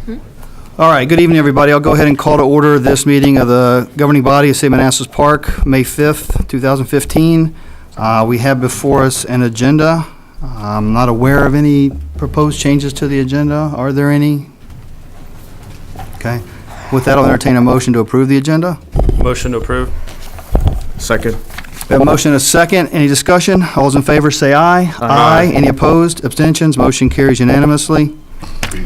All right, good evening, everybody. I'll go ahead and call to order this meeting of the governing body of St. Manassas Park, May 5th, 2015. We have before us an agenda. I'm not aware of any proposed changes to the agenda. Are there any? Okay. With that, I'll entertain a motion to approve the agenda. Motion to approve. Second. We have a motion and a second. Any discussion? All those in favor say aye. Aye. Any opposed? Abstentions? Motion carries unanimously.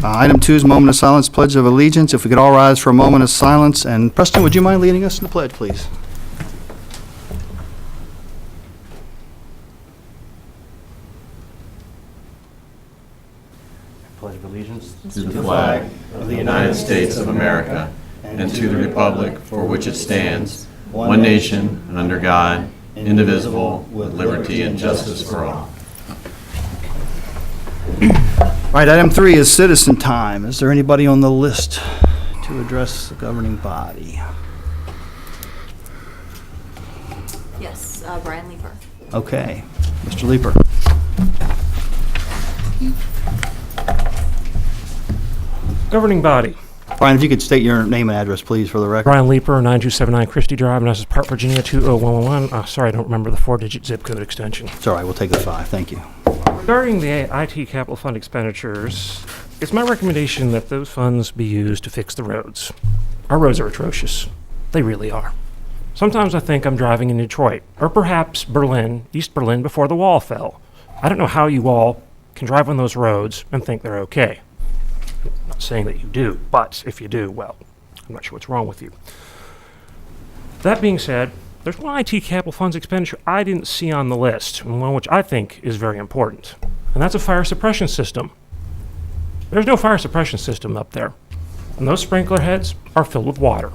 Item 2 is moment of silence, Pledge of Allegiance. If we could all rise for a moment of silence. And Preston, would you mind leading us in the pledge, please? Pledge of Allegiance to the flag of the United States of America and to the republic for which it stands, one nation, under God, indivisible, with liberty and justice for all. All right, item 3 is citizen time. Is there anybody on the list to address the governing body? Yes, Brian Leeper. Okay, Mr. Leeper. Governing body. Brian, if you could state your name and address, please, for the record. Brian Leeper, 9279 Christie Drive, Manassas Park, Virginia, 20111. Sorry, I don't remember the 4-digit zip code extension. It's all right, we'll take the 5. Thank you. Regarding the IT capital fund expenditures, it's my recommendation that those funds be used to fix the roads. Our roads are atrocious. They really are. Sometimes I think I'm driving in Detroit, or perhaps Berlin, East Berlin, before the wall fell. I don't know how you all can drive on those roads and think they're okay. I'm not saying that you do, but if you do, well, I'm not sure what's wrong with you. That being said, there's one IT capital funds expenditure I didn't see on the list, and one which I think is very important, and that's a fire suppression system. There's no fire suppression system up there, and those sprinkler heads are filled with water.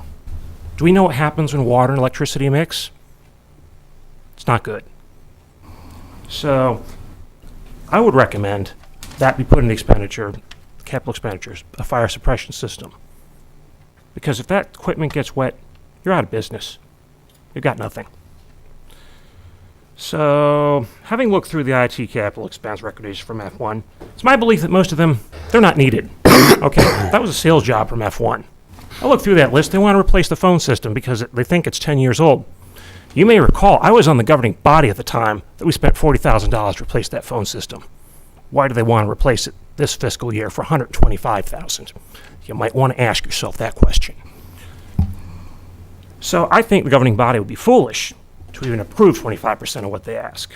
Do we know what happens when water and electricity mix? It's not good. So, I would recommend that be put in expenditure, capital expenditures, a fire suppression system. Because if that equipment gets wet, you're out of business. You've got nothing. So, having looked through the IT capital expense recommendations from F1, it's my belief that most of them, they're not needed. Okay, that was a sales job from F1. I looked through that list. They want to replace the phone system because they think it's 10 years old. You may recall, I was on the governing body at the time that we spent $40,000 to replace that phone system. Why do they want to replace it this fiscal year for $125,000? You might want to ask yourself that question. So I think the governing body would be foolish to even approve 25% of what they ask.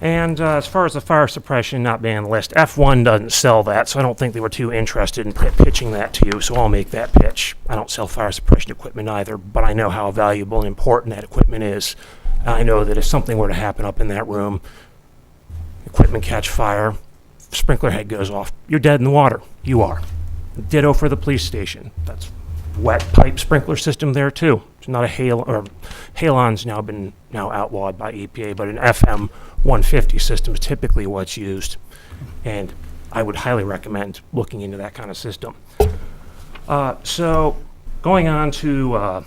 And as far as the fire suppression not being on the list, F1 doesn't sell that, so I don't think they were too interested in pitching that to you, so I'll make that pitch. I don't sell fire suppression equipment either, but I know how valuable and important that equipment is. I know that if something were to happen up in that room, equipment catch fire, sprinkler head goes off, you're dead in the water. You are. Ditto for the police station. That's wet pipe sprinkler system there too. It's not a halon's now outlawed by EPA, but an FM 150 system is typically what's used, and I would highly recommend looking into that kind of system. So going on to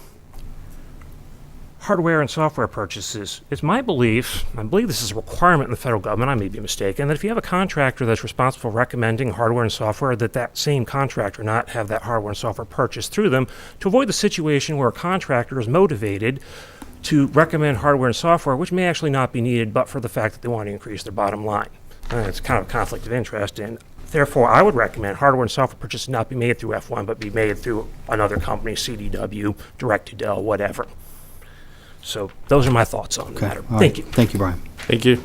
hardware and software purchases, it's my belief, I believe this is a requirement in the federal government, I may be mistaken, that if you have a contractor that's responsible for recommending hardware and software, that same contractor not have that hardware and software purchased through them to avoid the situation where a contractor is motivated to recommend hardware and software which may actually not be needed but for the fact that they want to increase their bottom line. It's kind of a conflict of interest, and therefore I would recommend hardware and software purchases not be made through F1 but be made through another company, CDW, Direct to Dell, whatever. So those are my thoughts on the matter. Thank you. Thank you, Brian. Thank you.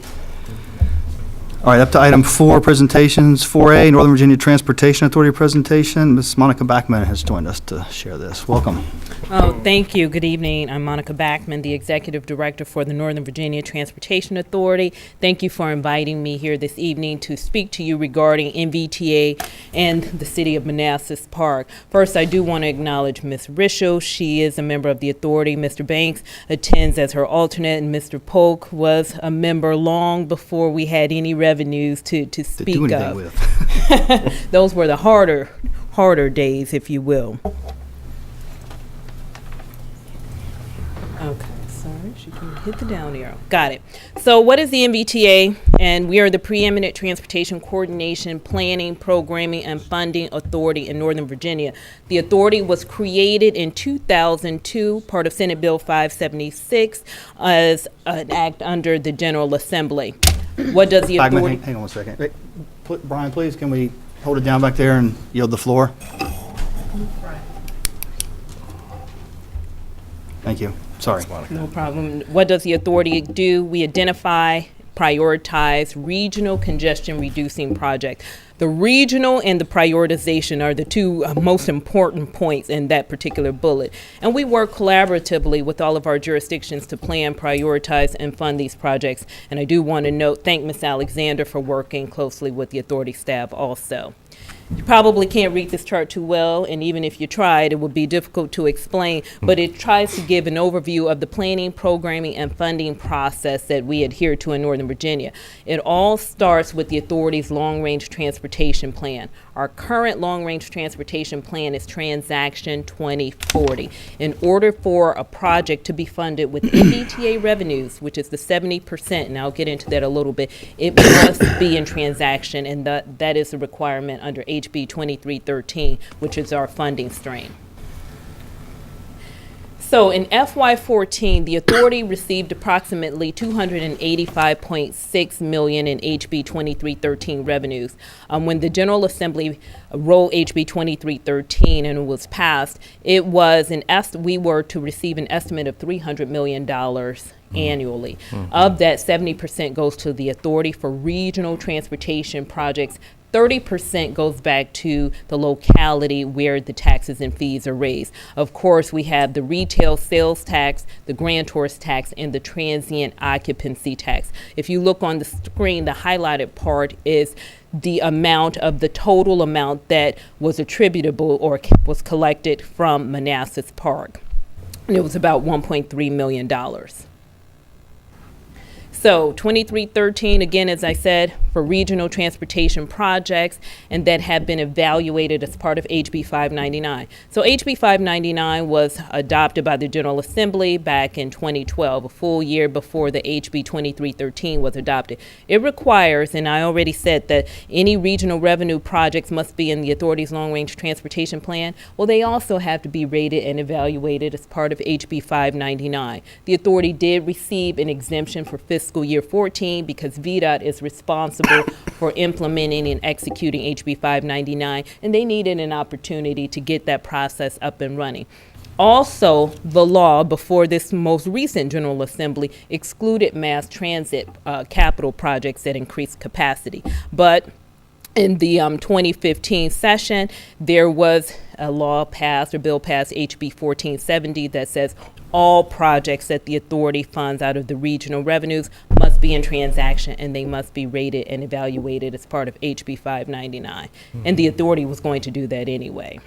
All right, up to item 4, presentations. 4A, Northern Virginia Transportation Authority presentation. Ms. Monica Backman has joined us to share this. Welcome. Oh, thank you. Good evening. I'm Monica Backman, the Executive Director for the Northern Virginia Transportation Authority. Thank you for inviting me here this evening to speak to you regarding NVTA and the City of Manassas Park. First, I do want to acknowledge Ms. Rischel. She is a member of the authority. Mr. Banks attends as her alternate, and Mr. Polk was a member long before we had any revenues to speak of. With. Those were the harder days, if you will. Okay, sorry, she Hit the down arrow. Got it. So what is the MBTA? And we are the preeminent transportation coordination, planning, programming, and funding authority in Northern Virginia. The authority was created in 2002, part of Senate Bill 576, as an act under the General Assembly. What does the authority? Hang on one second. Hey, Brian, please, can we hold it down back there and yield the floor? Thank you. Sorry. No problem. What does the authority do? We identify, prioritize regional congestion reducing projects. The regional and the prioritization are the two most important points in that particular bullet. And we work collaboratively with all of our jurisdictions to plan, prioritize, and fund these projects. And I do want to thank Ms. Alexander for working closely with the authority staff also. You probably can't read this chart too well, and even if you tried, it would be difficult to explain, but it tries to give an overview of the planning, programming, and funding process that we adhere to in Northern Virginia. It all starts with the authority's long-range transportation plan. Our current long-range transportation plan is Transaction 2040. In order for a project to be funded with MBTA revenues, which is the 70%, and I'll get into that a little bit, it must be in transaction, and that is a requirement under HB 2313, which is our funding stream. So in FY14, the authority received approximately $285.6 million in HB 2313 revenues. When the General Assembly wrote HB 2313 and it was passed, it was we were to receive an estimate of $300 million annually. Of that, 70% goes to the authority for regional transportation projects. 30% goes back to the locality where the taxes and fees are raised. Of course, we have the retail sales tax, the grantor's tax, and the transient occupancy tax. If you look on the screen, the highlighted part is the amount of the total amount that was attributable or was collected from Manassas Park. And it was about $1.3 million. So 2313, again, as I said, for regional transportation projects and that have been evaluated as part of HB 599. So HB 599 was adopted by the General Assembly back in 2012, a full year before the HB 2313 was adopted. It requires, and I already said that any regional revenue projects must be in the authority's long-range transportation plan. Well, they also have to be rated and evaluated as part of HB 599. The authority did receive an exemption for fiscal year 14 because VDOT is responsible for implementing and executing HB 599, and they needed an opportunity to get that process up and running. Also, the law before this most recent General Assembly excluded mass transit capital projects that increased capacity. But in the 2015 session, there was a law passed or bill passed, HB 1470, that says all projects that the authority funds out of the regional revenues must be in transaction and they must be rated and evaluated as part of HB 599. And the authority was going to do that anyway.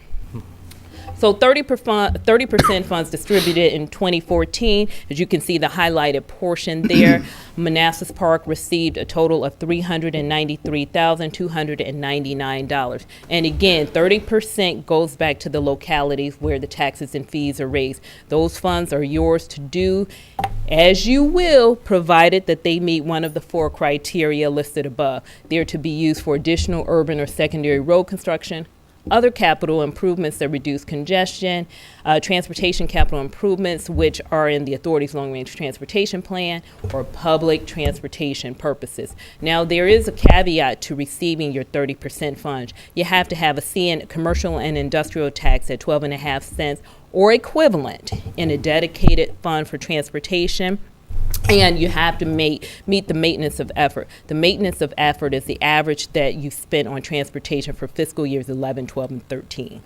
So 30% funds distributed in 2014. As you can see, the highlighted portion there, Manassas Park received a total of $393,299. And again, 30% goes back to the localities where the taxes and fees are raised. Those funds are yours to do as you will, provided that they meet one of the 4 criteria listed above. They're to be used for additional urban or secondary road construction, other capital improvements that reduce congestion, transportation capital improvements, which are in the authority's long-range transportation plan, or public transportation purposes. Now, there is a caveat to receiving your 30% funds. You have to have a CN, commercial and industrial tax at 12.5 cents or equivalent in a dedicated fund for transportation. And you have to meet the maintenance of effort. The maintenance of effort is the average that you spent on transportation for fiscal years 11, 12, and 13.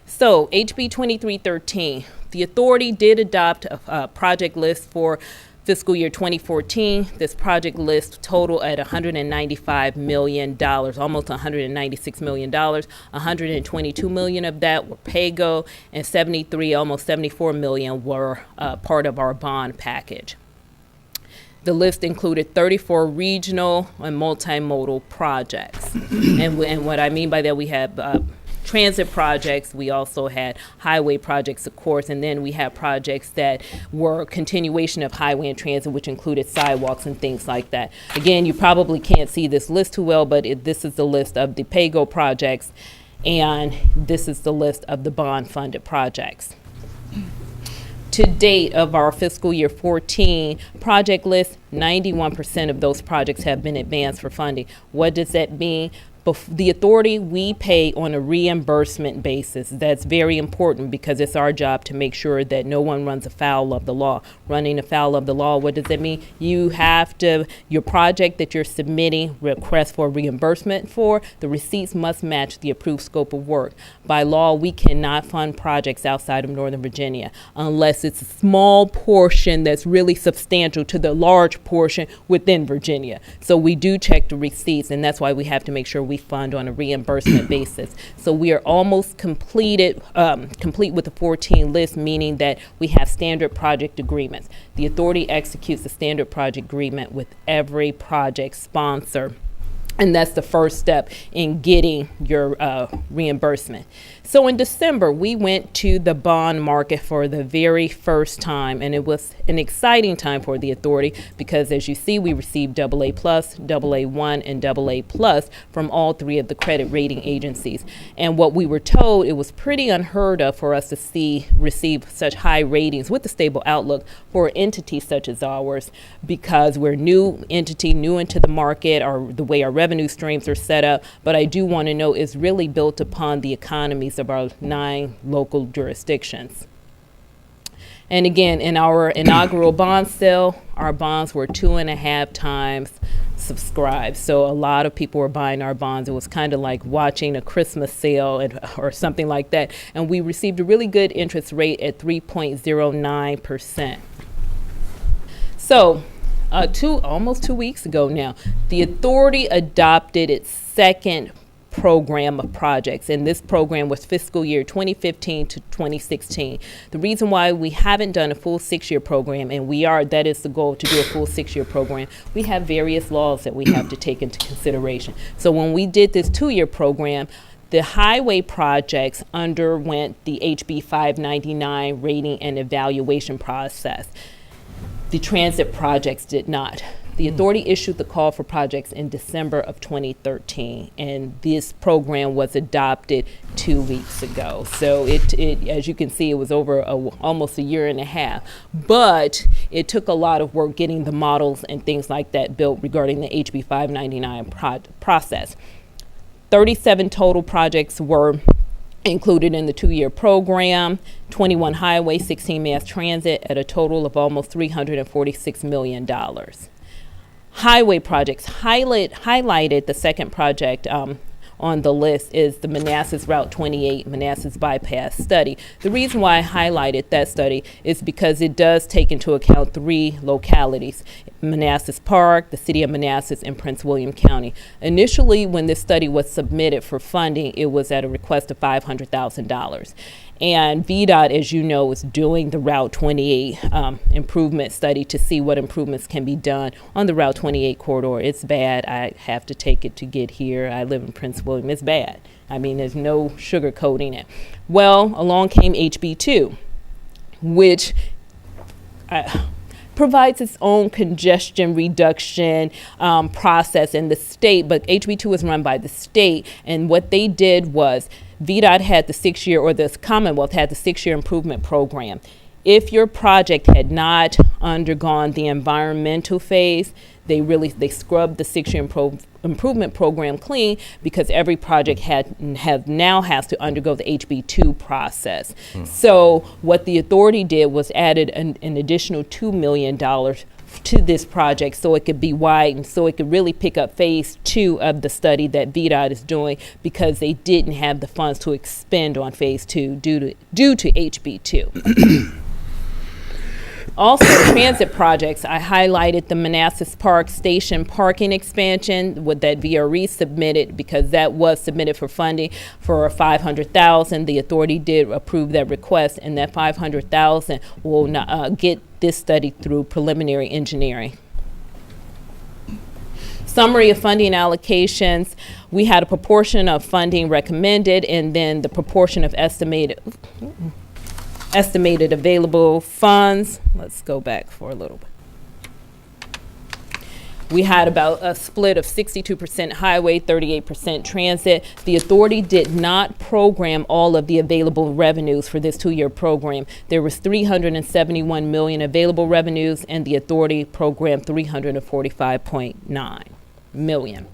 So HB 2313, the authority did adopt a project list for fiscal year 2014. This project list total at $195 million, almost $196 million. $122 million of that were pay-go, and almost $74 million were part of our bond package. The list included 34 regional and multimodal projects. And what I mean by that, we have transit projects. We also had highway projects, of course, and then we had projects that were continuation of highway and transit, which included sidewalks and things like that. Again, you probably can't see this list too well, but this is the list of the PAYGO projects, and this is the list of the bond-funded projects. To date of our fiscal year 14 project list, 91% of those projects have been advanced for funding. What does that mean? The authority, we pay on a reimbursement basis. That's very important because it's our job to make sure that no one runs afoul of the law. Running afoul of the law, what does that mean? You have to, your project that you're submitting request for reimbursement for, the receipts must match the approved scope of work. By law, we cannot fund projects outside of Northern Virginia unless it's a small portion that's really substantial to the large portion within Virginia. So we do check the receipts, and that's why we have to make sure we fund on a reimbursement basis. So we are almost complete with the 14 list, meaning that we have standard project agreements. The authority executes a standard project agreement with every project sponsor, and that's the first step in getting your reimbursement. So in December, we went to the bond market for the very first time, and it was an exciting time for the authority because, as you see, we received AA+, AA1, and AA+ from all three of the credit rating agencies. And what we were told, it was pretty unheard of for us to receive such high ratings with a stable outlook for an entity such as ours, because we're new entity, new into the market, or the way our revenue streams are set up. But I do want to know it's really built upon the economies of our 9 local jurisdictions. And again, in our inaugural bond sale, our bonds were 2.5 times subscribed. So a lot of people were buying our bonds. It was kind of like watching a Christmas sale or something like that. And we received a really good interest rate at 3.09%. So almost 2 weeks ago now, the authority adopted its second program of projects, and this program was fiscal year 2015 to 2016. The reason why we haven't done a full 6-year program, and that is the goal, to do a full 6-year program, we have various laws that we have to take into consideration. So when we did this 2-year program, the highway projects underwent the HB 599 rating and evaluation process. The transit projects did not. The authority issued the call for projects in December of 2013, and this program was adopted 2 weeks ago. So it as you can see, it was over almost a year and a half. But it took a lot of work getting the models and things like that built regarding the HB 599 process. 37 total projects were included in the 2-year program, 21 highway, 16 mass transit, at a total of almost $346 million. Highway projects highlighted. The second project on the list is the Manassas Route 28 Manassas Bypass study. The reason why I highlighted that study is because it does take into account 3 localities: Manassas Park, the city of Manassas, and Prince William County. Initially, when this study was submitted for funding, it was at a request of $500,000. And VDOT, as you know, is doing the Route 28 improvement study to see what improvements can be done on the Route 28 corridor. It's bad. I have to take it to get here. I live in Prince William. It's bad. I mean, there's no sugarcoating it. Well, along came HB2, which provides its own congestion reduction process in the state, but HB2 is run by the state, and what they did was VDOT had the 6-year, or the Commonwealth had the 6-year improvement program. If your project had not undergone the environmental phase, they scrubbed the 6-year improvement program clean, because every project now has to undergo the HB2 process. So what the authority did was added an additional $2 million to this project so it could be widened, so it could really pick up phase 2 of the study that VDOT is doing, because they didn't have the funds to expend on phase 2 due to HB2. Also, transit projects, I highlighted the Manassas Park Station parking expansion that VRE submitted, because that was submitted for funding for $500,000. The authority did approve that request, and that $500,000 will get this study through preliminary engineering. Summary of funding allocations. We had a proportion of funding recommended, and then the proportion of estimated available funds. Let's go back for a little bit. We had about a split of 62% highway, 38% transit. The authority did not program all of the available revenues for this 2-year program. There was $371 million available revenues, and the authority programmed $345.9 million.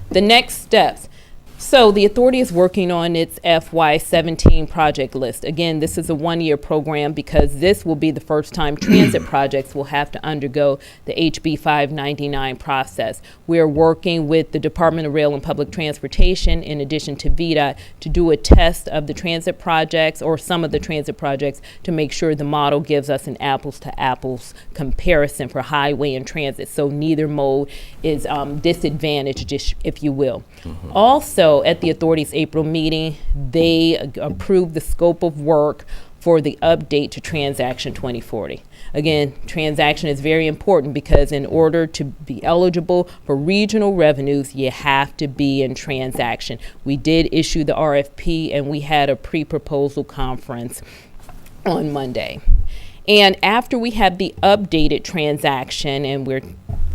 The next steps. So the authority is working on its FY17 project list. Again, this is a 1-year program because this will be the first time transit projects will have to undergo the HB 599 process. We are working with the Department of Rail and Public Transportation, in addition to VDOT, to do a test of the transit projects or some of the transit projects to make sure the model gives us an apples to apples comparison for highway and transit. So neither mode is disadvantaged, if you will. Also, at the authority's April meeting, they approved the scope of work for the update to Transaction 2040. Again, transaction is very important because in order to be eligible for regional revenues, you have to be in transaction. We did issue the RFP, and we had a pre-proposal conference on Monday. And after we have the updated transaction, and we're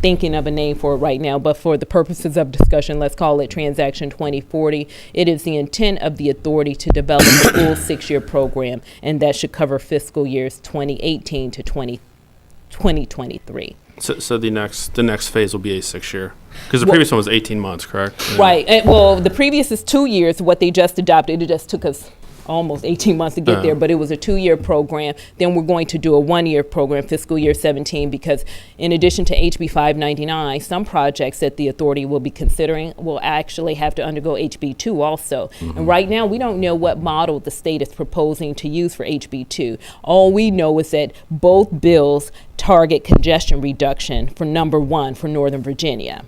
thinking of a name for it right now, but for the purposes of discussion, let's call it Transaction 2040. It is the intent of the authority to develop a full 6-year program, and that should cover fiscal years 2018 to 2023. So the next phase will be a 6-year, because the previous one was 18 months, correct? Right. Well, the previous is 2 years. What they just adopted, it just took us almost 18 months to get there, but it was a 2-year program. Then we're going to do a 1-year program, fiscal year 17, because in addition to HB 599, some projects that the authority will be considering will actually have to undergo HB 2 also. And right now, we don't know what model the state is proposing to use for HB 2. All we know is that both bills target congestion reduction for number 1 for Northern Virginia.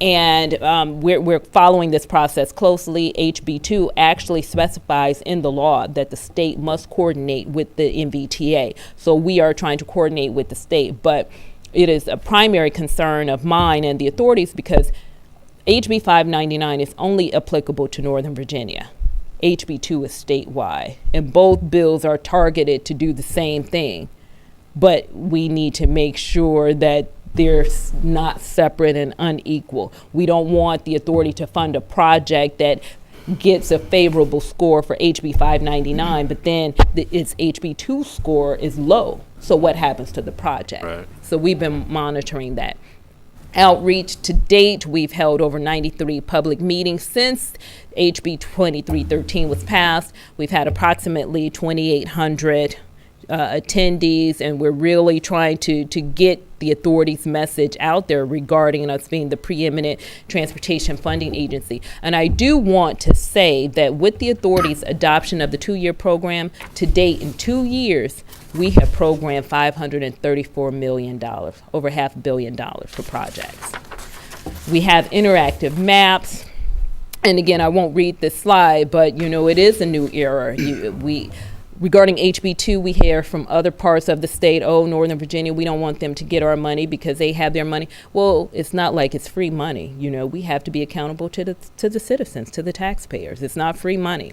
And we're following this process closely. HB 2 actually specifies in the law that the state must coordinate with the MVTA. So we are trying to coordinate with the state, but it is a primary concern of mine and the authorities because HB 599 is only applicable to Northern Virginia. HB 2 is statewide, and both bills are targeted to do the same thing. But we need to make sure that they're not separate and unequal. We don't want the authority to fund a project that gets a favorable score for HB 599, but then its HB 2 score is low. So what happens to the project? Right. So we've been monitoring that. Outreach to date, we've held over 93 public meetings since HB 2313 was passed. We've had approximately 2,800 attendees, and we're really trying to get the authority's message out there regarding us being the preeminent transportation funding agency. And I do want to say that with the authority's adoption of the 2-year program, to date in 2 years, we have programmed $534 million, over $500 million for projects. We have interactive maps. And again, I won't read this slide, but you know, it is a new era. Regarding HB 2, we hear from other parts of the state, oh, Northern Virginia, we don't want them to get our money because they have their money. Well, it's not like it's free money. You know, we have to be accountable to the citizens, to the taxpayers. It's not free money.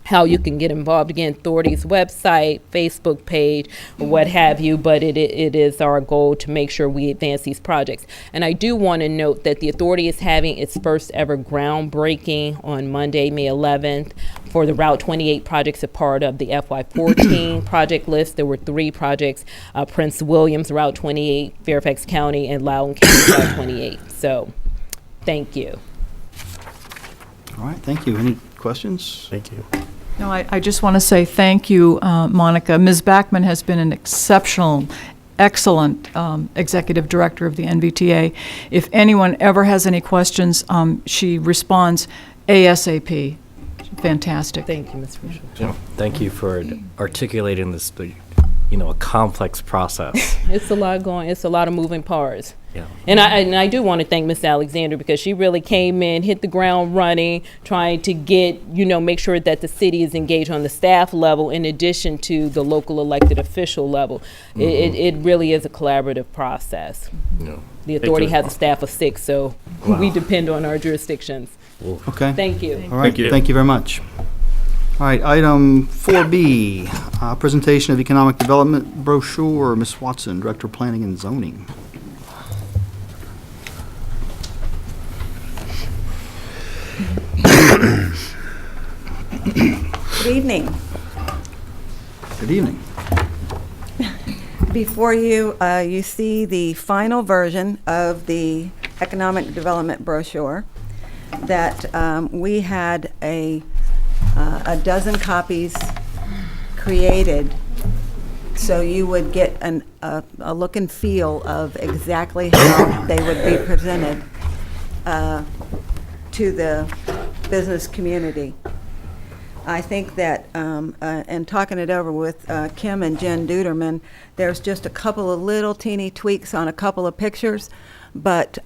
How you can get involved, again, authority's website, Facebook page, or what have you, but it is our goal to make sure we advance these projects. And I do want to note that the authority is having its first ever groundbreaking on Monday, May 11th for the Route 28 projects, a part of the FY14 project list. There were 3 projects, Prince William's Route 28, Fairfax County, and Loudoun County Route 28. So, thank you. All right, thank you. Any questions? Thank you. No, I just want to say thank you, Monica. Ms. Backman has been an exceptional, excellent executive director of the NVTA. If anyone ever has any questions, she responds ASAP. Fantastic. Thank you, Ms. Fisher. Thank you for articulating this, a complex process. It's a lot going, it's a lot of moving parts. Yeah. And I do want to thank Ms. Alexander because she really came in, hit the ground running, trying to get, make sure that the city is engaged on the staff level in addition to the local elected official level. It really is a collaborative process. Yeah. The authority has a staff of 6, so we depend on our jurisdictions. Okay? Thank you. All right, Thank you. thank you very much. All right, item 4B, presentation of economic development brochure. Ms. Watson, Director of Planning and Zoning. Good evening. Good evening. Before you, you see the final version of the economic development brochure that we had a dozen copies created so you would get a look and feel of exactly how they would be presented to the business community. I think that, and talking it over with Kim and Jen Duderman, there's just a couple of little teeny tweaks on a couple of pictures, but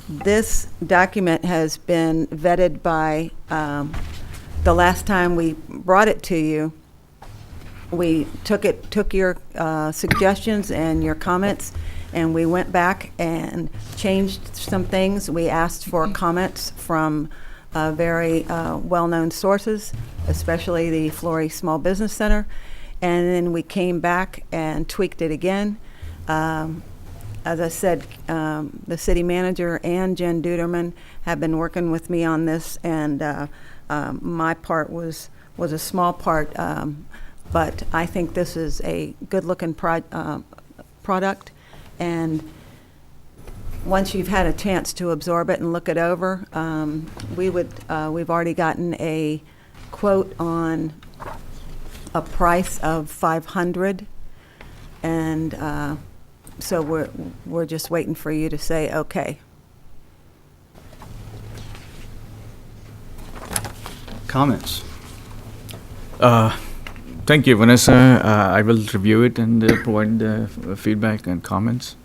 this document has been vetted by, the last time we brought it to you, we took your suggestions and your comments, and we went back and changed some things. We asked for comments from very well-known sources, especially the Flory Small Business Center, and then we came back and tweaked it again. As I said, the city manager and Jen Duderman have been working with me on this, and my part was a small part, but I think this is a good-looking product, and once you've had a chance to absorb it and look it over, we've already gotten a quote on a price of $500, and so we're just waiting for you to say okay. Comments? Thank you, Vanessa. I will review it and provide feedback and comments.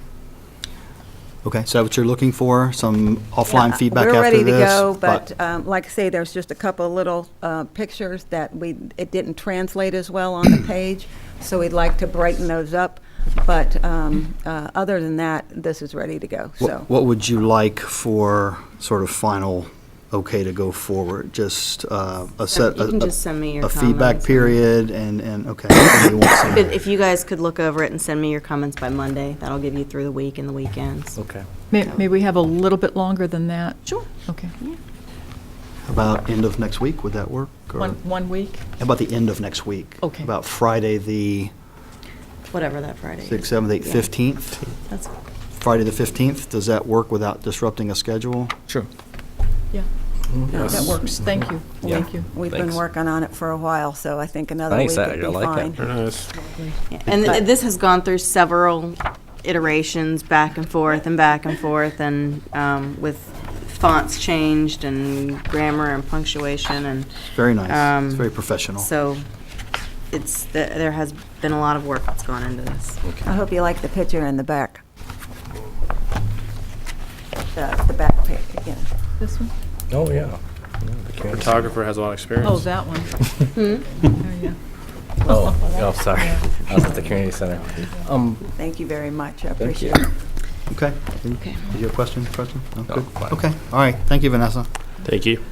Okay, so what you're looking for, some offline feedback after this? We're ready to go, but like I say, there's just a couple of little pictures that it didn't translate as well on the page, so we'd like to brighten those up. But other than that, this is ready to go. So What would you like for sort of final okay to go forward? Just a set, You can just send me your a feedback comments. period and okay. You want some- If you guys could look over it and send me your comments by Monday, that'll give you through the week and the weekends. Okay. May we have a little bit longer than that? Sure. Okay. About end of next week, would that work? Or One week? how about the end of next week? Okay. About Friday, the Whatever that Friday is. 6th, 7th, 8th, Yeah. 15th? That's Friday the 15th, does that work without disrupting a schedule? Sure. Yeah, Yes. that works. Thank you. Yeah. Thank you. we've been Thanks. working on it for a while, so I think another Nice, week would I be like fine. that. Very nice. Yeah, and this has gone through several iterations, back and forth, and with fonts changed and grammar and punctuation, and Very nice, it's very professional. so there has been a lot of work that's gone into this. I hope you like the picture in the back. The back page again. This one? Oh, yeah. Photographer has a lot of experience. Oh, that one. There you go. Oh, sorry. I was at the community center. Thank you very much. I Thank you. appreciate it. Okay. Okay. Did you have a question? No, No, good. fine. Okay, all right, thank you, Vanessa. Thank you.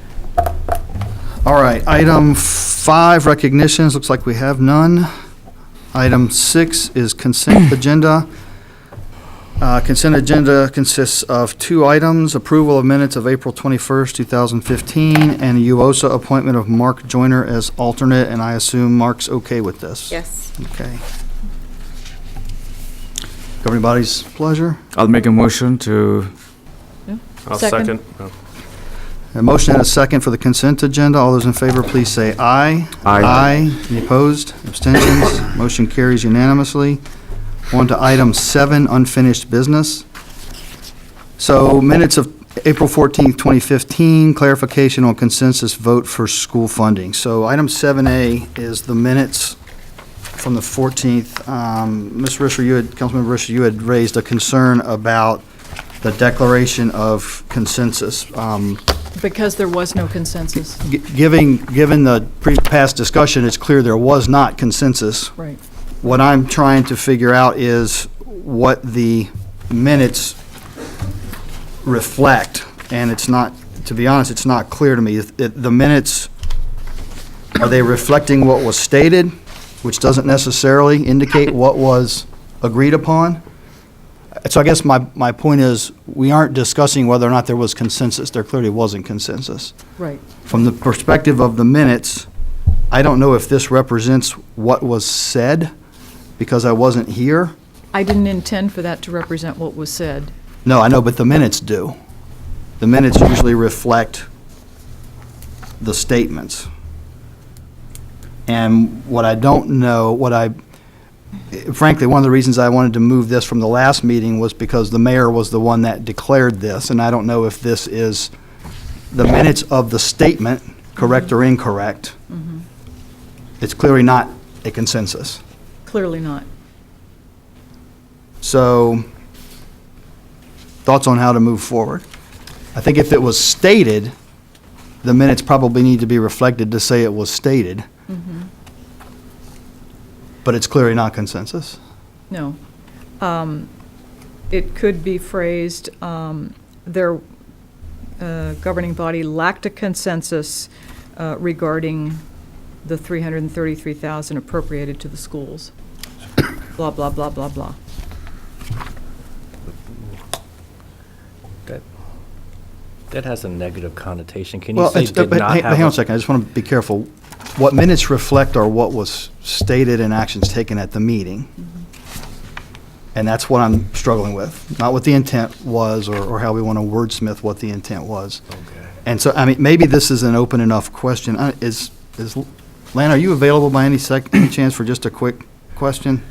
All right, item 5, recognitions, looks like we have none. Item 6 is consent agenda. Consent agenda consists of 2 items, approval of minutes of April 21st, 2015, and a UOSA appointment of Mark Joyner as alternate, and I assume Mark's okay with this? Yes. Okay. Governing body's pleasure. I'll make a motion to, I'll Second. second. Oh. A motion and a second for the consent agenda. All those in favor, please say aye. Aye. Any opposed? Abstentions? Motion carries unanimously. On to item 7, unfinished business. So minutes of April 14th, 2015, clarification on consensus vote for school funding. So item 7A is the minutes from the 14th. Ms. Risher, Councilmember Risher, you had raised a concern about the declaration of consensus. Because there was no consensus. Given the past discussion, it's clear there was not consensus. Right. What I'm trying to figure out is what the minutes reflect, and it's not to be honest, it's not clear to me. The minutes, are they reflecting what was stated, which doesn't necessarily indicate what was agreed upon? So I guess my point is, we aren't discussing whether or not there was consensus. There clearly wasn't consensus. Right. From the perspective of the minutes, I don't know if this represents what was said, because I wasn't here. I didn't intend for that to represent what was said. No, I know, but the minutes do. The minutes usually reflect the statements. And what I don't know, frankly, one of the reasons I wanted to move this from the last meeting was because the mayor was the one that declared this, and I don't know if this is the minutes of the statement, correct or incorrect. It's clearly not a consensus. Clearly not. So, thoughts on how to move forward? I think if it was stated, the minutes probably need to be reflected to say it was stated. But it's clearly not consensus. No. It could be phrased, their governing body lacked a consensus regarding the $333,000 appropriated to the schools. Blah, blah, blah, blah, blah. That has a negative connotation. Can you Well, say did not hang on a have? second, I just want to be careful. What minutes reflect are what was stated and actions taken at the meeting. And that's what I'm struggling with, not what the intent was or how we want to wordsmith what the intent was. Okay. And so, I mean, maybe this is an open enough question. Lan, are you available by any chance for just a quick question?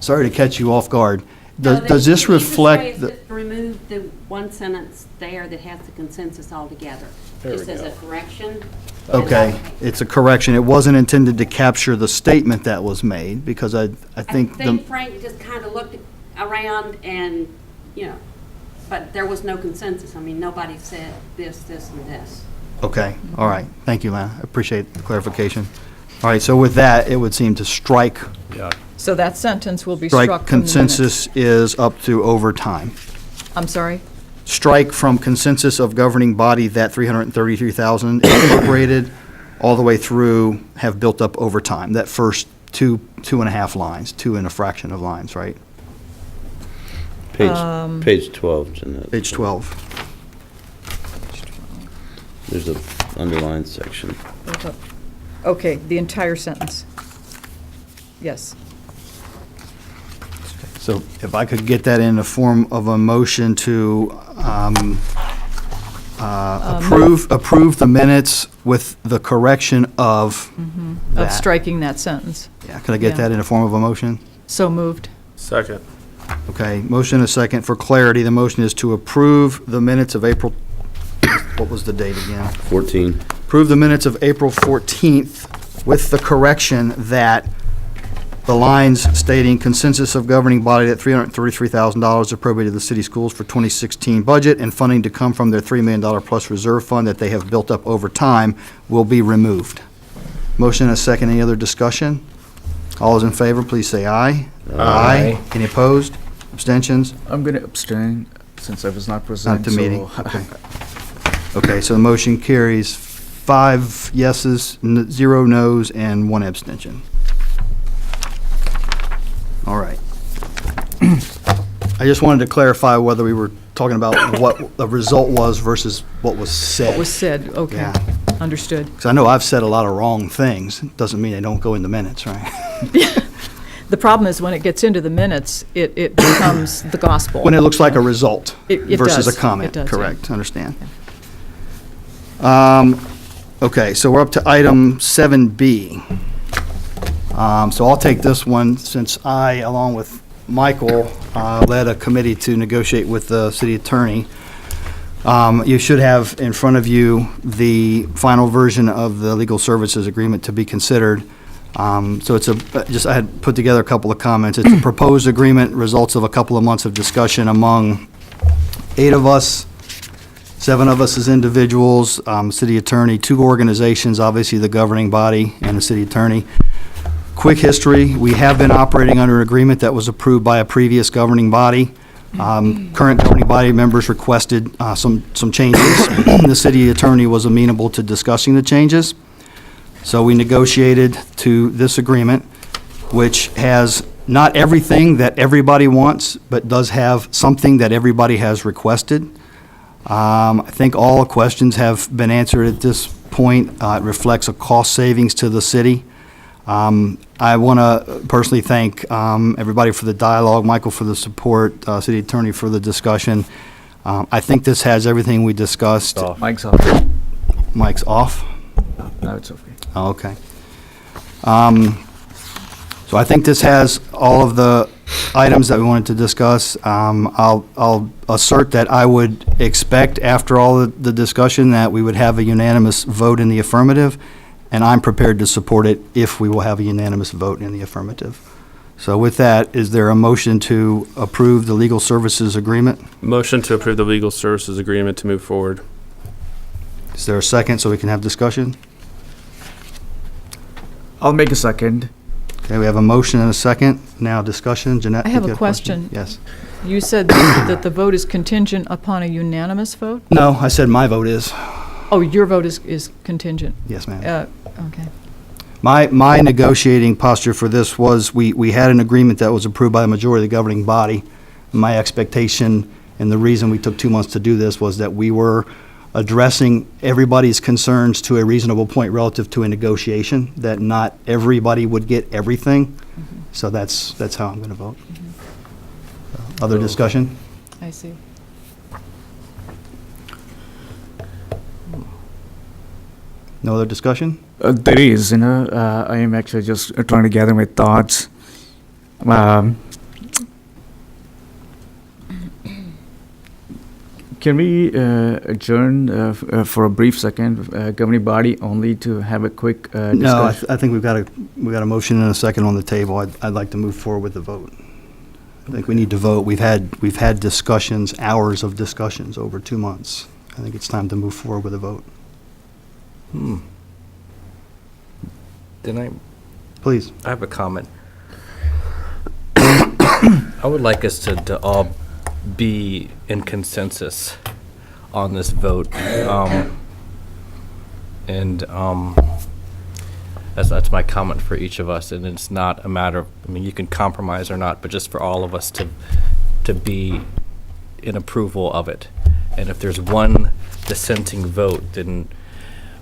Sorry to catch you off guard. Does this reflect, Remove the one sentence there that has the consensus altogether. Just as a correction. okay, it's a correction. It wasn't intended to capture the statement that was made, because I think Frank just kind of looked around and, but there was no consensus. I mean, nobody said this, this, and this. okay, all right. Thank you, Lana. I appreciate the clarification. All right, so with that, it would seem to strike Yeah. So that sentence will be struck Strike from the minutes. consensus is up to overtime. I'm sorry? Strike from consensus of governing body that 333,000 is appropriated all the way through have built up over time. That first two and a half lines, 2 and a fraction of lines, right? Page 12, Jeanette. Page 12. There's a underlined section. Okay, the entire sentence. Yes. So if I could get that in the form of a motion to approve the minutes with the correction of Of that. striking that sentence. Yeah, could I get Yeah. that in the form of a motion? So moved. Second. Okay, motion and a second. For clarity, the motion is to approve the minutes of April, what was the date again? 14. Approve the minutes of April 14th with the correction that the lines stating consensus of governing body that $333,000 appropriated to the city schools for 2016 budget and funding to come from their $3 million plus reserve fund that they have built up over time will be removed. Motion and a second. Any other discussion? All those in favor, please say aye. Aye. Any opposed? Abstentions? I'm going to abstain since I was not present. Not the so- meeting. Okay. Okay, so the motion carries 5 yeses, 0 nos, and 1 abstention. All right. I just wanted to clarify whether we were talking about what the result was versus what was said. What was said, okay. Yeah. Understood. Because I know I've said a lot of wrong things. Doesn't mean they don't go in the minutes, right? The problem is when it gets into the minutes, it becomes the gospel. When it looks like a result It versus a does. comment. It does, yeah. Correct, understand. Okay, so we're up to item 7B. So I'll take this one since I, along with Michael, led a committee to negotiate with the city attorney. You should have in front of you the final version of the legal services agreement to be considered. So it's I had put together a couple of comments. It's a proposed agreement, results of a couple of months of discussion among 8 of us, 7 of us as individuals, city attorney, 2 organizations, obviously the governing body and the city attorney. Quick history, we have been operating under an agreement that was approved by a previous governing body. Current governing body members requested some changes. The city attorney was amenable to discussing the changes. So we negotiated to this agreement, which has not everything that everybody wants, but does have something that everybody has requested. I think all the questions have been answered at this point. It reflects a cost savings to the city. I want to personally thank everybody for the dialogue, Michael for the support, city attorney for the discussion. I think this has everything we discussed. Mike's off. Mike's off? No, it's okay. Oh, okay. So I think this has all of the items that we wanted to discuss. I'll assert that I would expect, after all the discussion, that we would have a unanimous vote in the affirmative, and I'm prepared to support it if we will have a unanimous vote in the affirmative. So with that, is there a motion to approve the legal services agreement? Motion to approve the legal services agreement to move forward. Is there a second so we can have discussion? I'll make a second. Okay, we have a motion and a second. Now discussion. Jeanette? I have you a had question. Yes. You said that the vote is contingent upon a unanimous vote? No, I said my vote is. Oh, your vote is contingent? Yes, ma'am. Okay. My negotiating posture for this was, we had an agreement that was approved by the majority of the governing body. My expectation, and the reason we took 2 months to do this, was that we were addressing everybody's concerns to a reasonable point relative to a negotiation, that not everybody would get everything. So that's how I'm going to vote. Other discussion? I see. No other discussion? There is, I am actually just trying to gather my thoughts. Can we adjourn for a brief second, governing body, only to have a quick discussion? No, I think we've got a motion and a second on the table. I'd like to move forward with the vote. I think we need to vote. We've had discussions, hours of discussions over 2 months. I think it's time to move forward with a vote. Please. I have a comment. I would like us to all be in consensus on this vote. That's my comment for each of us, and it's not a matter of, I mean, you can compromise or not, but just for all of us to be in approval of it. And if there's one dissenting vote, then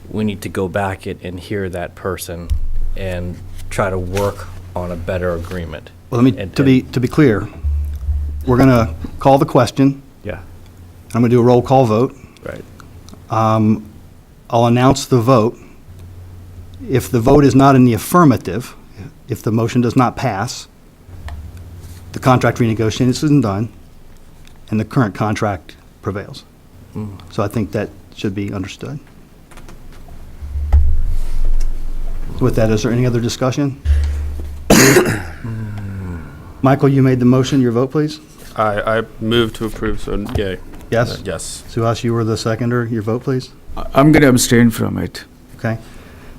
we need to go back and hear that person and try to work on a better agreement. Well, to be clear, we're going to call the question. Yeah. I'm going to do a roll call vote. Right. I'll announce the vote. If the vote is not in the affirmative, if the motion does not pass, the contract renegotiation isn't done, and the current contract prevails. So I think that should be understood. With that, is there any other discussion? Michael, you made the motion. Your vote, please. I move to approve, so yay. Yes? Yes. Suhas, you were the seconder. Your vote, please. I'm going to abstain from it. Okay.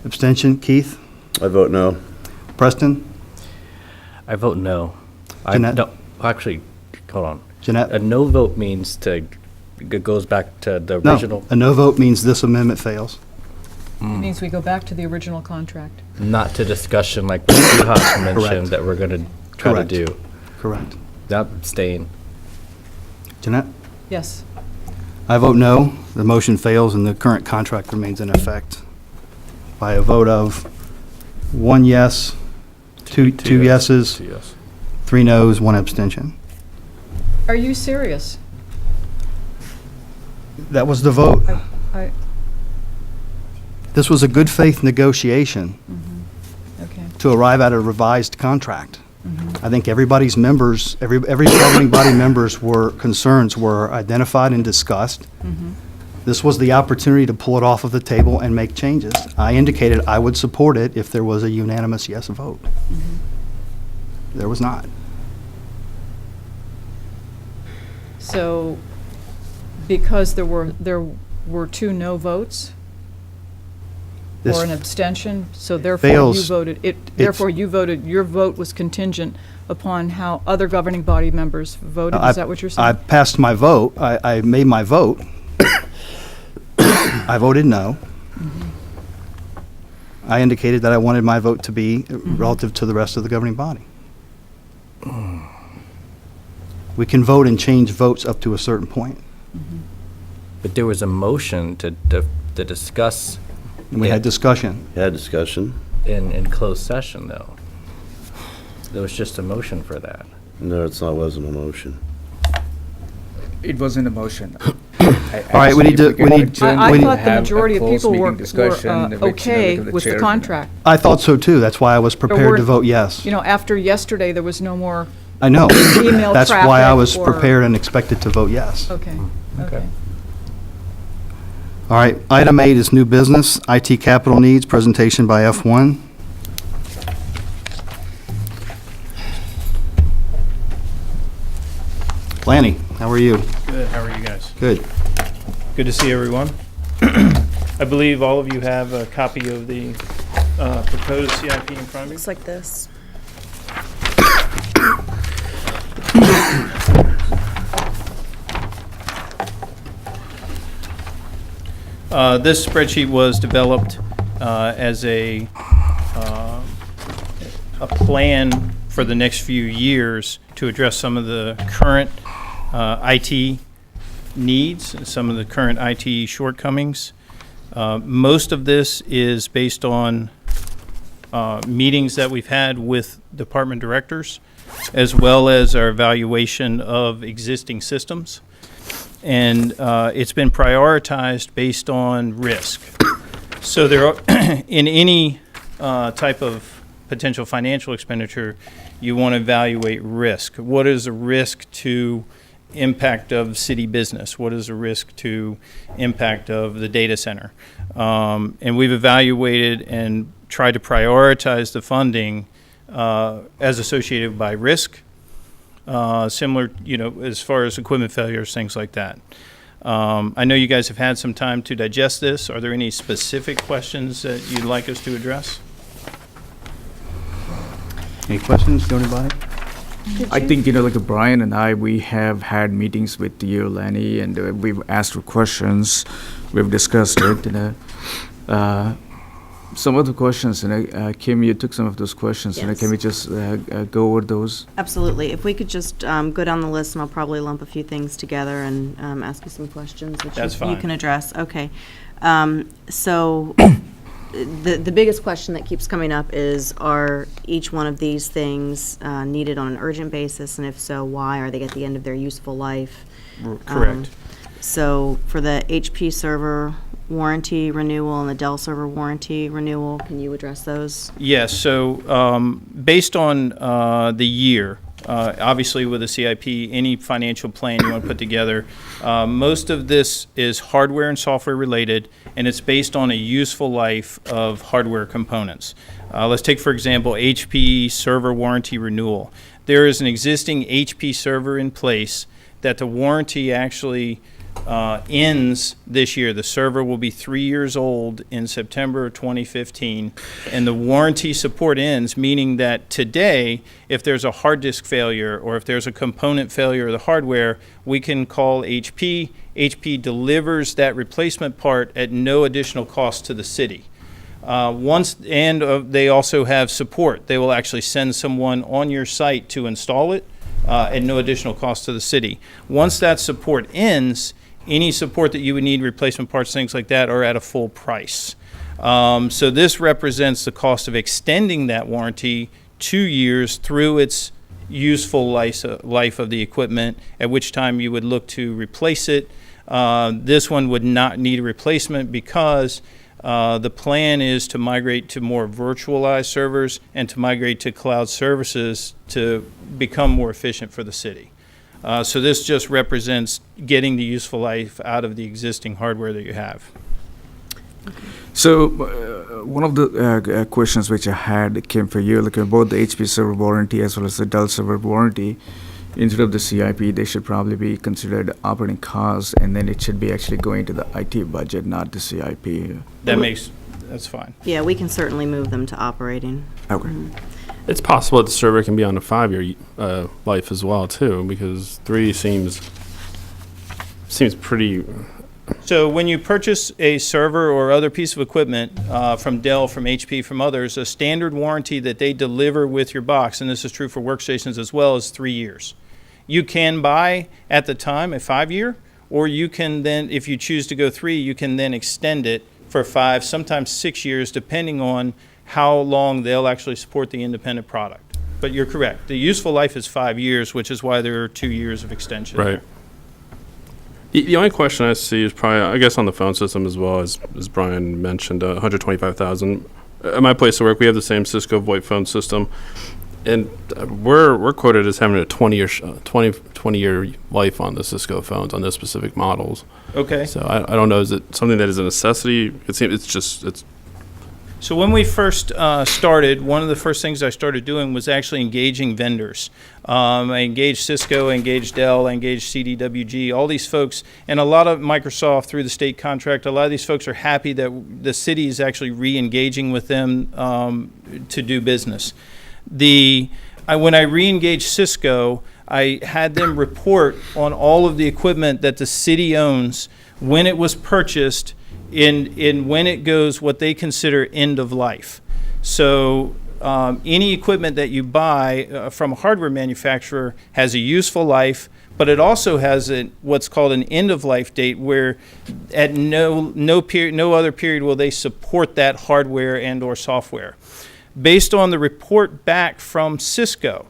Abstention. Keith? I vote no. Preston? I vote no. Jeanette? No, actually, hold on. Jeanette? A no vote means it goes back to the original. No. A no vote means this amendment fails. It means we go back to the original contract. Not to discussion like what Suhas mentioned Correct. that we're going to try Correct. to do. Correct. Not abstain. Jeanette? Yes. I vote no. The motion fails and the current contract remains in effect. By a vote of 1 yes, two yeses, 2 yes. 3 noes, 1 abstention. Are you serious? That was the vote. I This was a good faith negotiation okay. to arrive at a revised contract. I think everybody's members, every governing body members' concerns were identified and discussed. This was the opportunity to pull it off of the table and make changes. I indicated I would support it if there was a unanimous yes vote. There was not. So, because there were 2 no votes? This or an abstention, so therefore you fails. voted, therefore you voted, your vote was contingent upon how other governing body members voted, is that what you're I saying? passed my vote, I made my vote. I voted no. I indicated that I wanted my vote to be relative to the rest of the governing body. We can vote and change votes up to a certain point. But there was a motion to discuss And we had discussion. Had discussion. in closed session, though. There was just a motion for that. No, wasn't a motion. It wasn't a motion. All right, we need to- we need- I thought the majority of people were okay with the contract. I thought so too, that's why I was prepared to vote yes. You know, after yesterday, there was no more, I know. email That's why I traffic was or- prepared and expected to vote yes. okay, okay. All right, item 8 is new business, IT capital needs, presentation by F1. Lanny, how are you? Good, how are you guys? Good. Good to see everyone. I believe all of you have a copy of the proposed CIP in front of you. Looks like this. This spreadsheet was developed as a plan for the next few years to address some of the current IT needs and some of the current IT shortcomings. Most of this is based on meetings that we've had with department directors, as well as our evaluation of existing systems. And it's been prioritized based on risk. So there are, in any type of potential financial expenditure, you want to evaluate risk. What is the risk to impact of city business? What is the risk to impact of the data center? And we've evaluated and tried to prioritize the funding as associated by risk, similar, as far as equipment failures, things like that. I know you guys have had some time to digest this. Are there any specific questions that you'd like us to address? Any questions, anybody? I think, like Brian and I, we have had meetings with you, Lenny, and we've asked for questions. We've discussed it. Some of the questions, Kim, you took some of those questions. Yes. Can we just go over those? Absolutely. If we could just go down the list, and I'll probably lump a few things together and ask you some questions, which That's you fine. can address. Okay. So the biggest question that keeps coming up is, are each one of these things needed on an urgent basis? And if so, why? Are they at the end of their useful life? Correct. So for the HP server warranty renewal and the Dell server warranty renewal, can you address those? Yes, so based on the year, obviously with a CIP, any financial plan you want to put together, most of this is hardware and software related, and it's based on a useful life of hardware components. Let's take, for example, HP server warranty renewal. There is an existing HP server in place that the warranty actually ends this year. The server will be 3 years old in September of 2015, and the warranty support ends, meaning that today, if there's a hard disk failure or if there's a component failure of the hardware, we can call HP. HP delivers that replacement part at no additional cost to the city. They also have support. They will actually send someone on your site to install it at no additional cost to the city. Once that support ends, any support that you would need, replacement parts, things like that, are at a full price. So this represents the cost of extending that warranty 2 years through its useful life of the equipment, at which time you would look to replace it. This one would not need a replacement because the plan is to migrate to more virtualized servers and to migrate to cloud services to become more efficient for the city. So this just represents getting the useful life out of the existing hardware that you have. So one of the questions which I had came for you, like about the HP server warranty as well as the Dell server warranty. Instead of the CIP, they should probably be considered operating costs, and then it should be actually going to the IT budget, not the CIP. That makes that's fine. Yeah, we can certainly move them to operating. Okay. It's possible that the server can be on a 5-year life as well too, because 3 seems pretty. So when you purchase a server or other piece of equipment from Dell, from HP, from others, a standard warranty that they deliver with your box, and this is true for workstations as well, is 3 years. You can buy at the time a 5-year, or you can then, if you choose to go 3, you can then extend it for 5, sometimes 6 years, depending on how long they'll actually support the independent product. But you're correct. The useful life is 5 years, which is why there are 2 years of extension. Right. The only question I see is probably, I guess, on the phone system as well, as Brian mentioned, $125,000. At my place of work, we have the same Cisco VoIP phone system, and we're quoted as having a 20-year life on the Cisco phones on those specific models. Okay. So I don't know, is it something that is a necessity? It seems it's. So when we first started, one of the first things I started doing was actually engaging vendors. I engaged Cisco, I engaged Dell, I engaged CDWG, all these folks, and a lot of Microsoft through the state contract. A lot of these folks are happy that the city is actually re-engaging with them to do business. When I re-engaged Cisco, I had them report on all of the equipment that the city owns, when it was purchased, in when it goes what they consider end of life. So any equipment that you buy from a hardware manufacturer has a useful life, but it also has what's called an end of life date, where at no other period will they support that hardware and or software. Based on the report back from Cisco,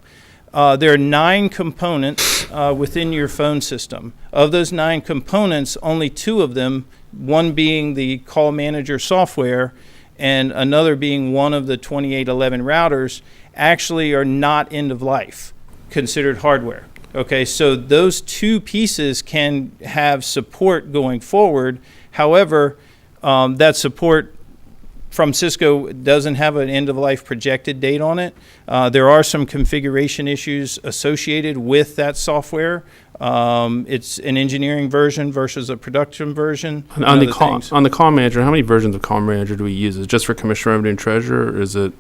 there are 9 components within your phone system. Of those 9 components, only 2 of them, one being the call manager software and another being one of the 2811 routers, actually are not end of life, considered hardware. Okay, so those 2 pieces can have support going forward. However, that support from Cisco doesn't have an end-of-life projected date on it. There are some configuration issues associated with that software. It's an engineering version versus a production version. On the call manager, how many versions of call manager do we use? Is it just for Commissioner Revenue and Treasurer, or is it?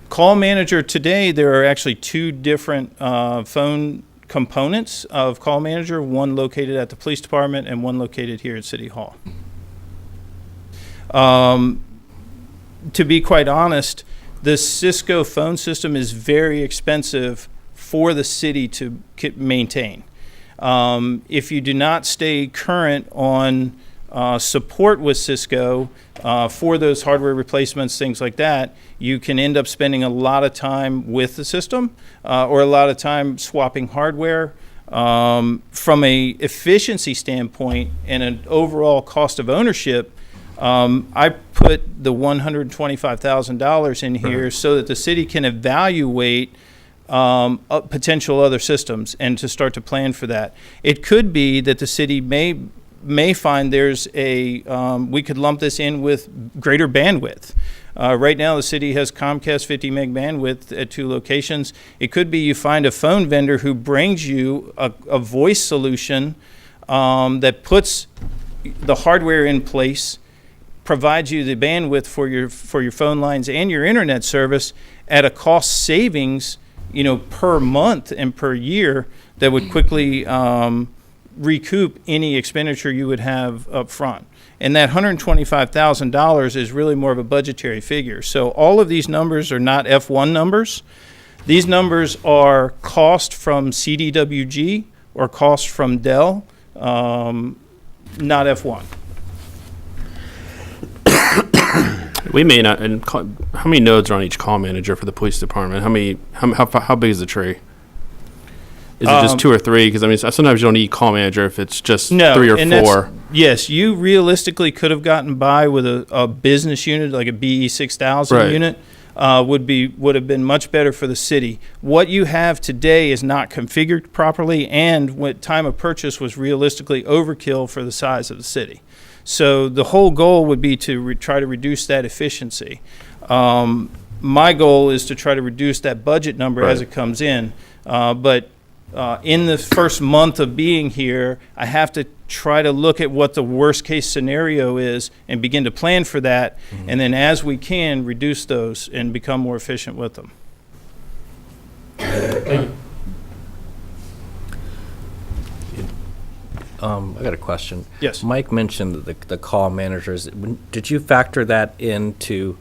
Call manager today, there are actually 2 different phone components of call manager, one located at the police department and one located here at City Hall. To be quite honest, the Cisco phone system is very expensive for the city to maintain. If you do not stay current on support with Cisco for those hardware replacements, things like that, you can end up spending a lot of time with the system or a lot of time swapping hardware. From a efficiency standpoint and an overall cost of ownership, I put the $125,000 in here so that the city can evaluate potential other systems and to start to plan for that. It could be that the city may find there's we could lump this in with greater bandwidth. Right now, the city has Comcast 50 meg bandwidth at 2 locations. It could be you find a phone vendor who brings you a voice solution that puts the hardware in place, provides you the bandwidth for your phone lines and your internet service at a cost savings, per month and per year that would quickly recoup any expenditure you would have up front. And that $125,000 is really more of a budgetary figure. So all of these numbers are not F1 numbers. These numbers are cost from CDWG or cost from Dell, not F1. We may not. And how many nodes are on each call manager for the police department? How big is the tree? Is it just 2 or 3? Because sometimes you don't need call manager if it's just 3 or 4. Yes, you realistically could have gotten by with a business unit like a BE 6000 unit. Would have been much better for the city. What you have today is not configured properly, and what time of purchase was realistically overkill for the size of the city. So the whole goal would be to try to reduce that efficiency. My goal is to try to reduce that budget number as it comes in. But in the first month of being here, I have to try to look at what the worst case scenario is and begin to plan for that. And then as we can, reduce those and become more efficient with them. I got a question. Yes. Mike mentioned the call managers. Did you factor that into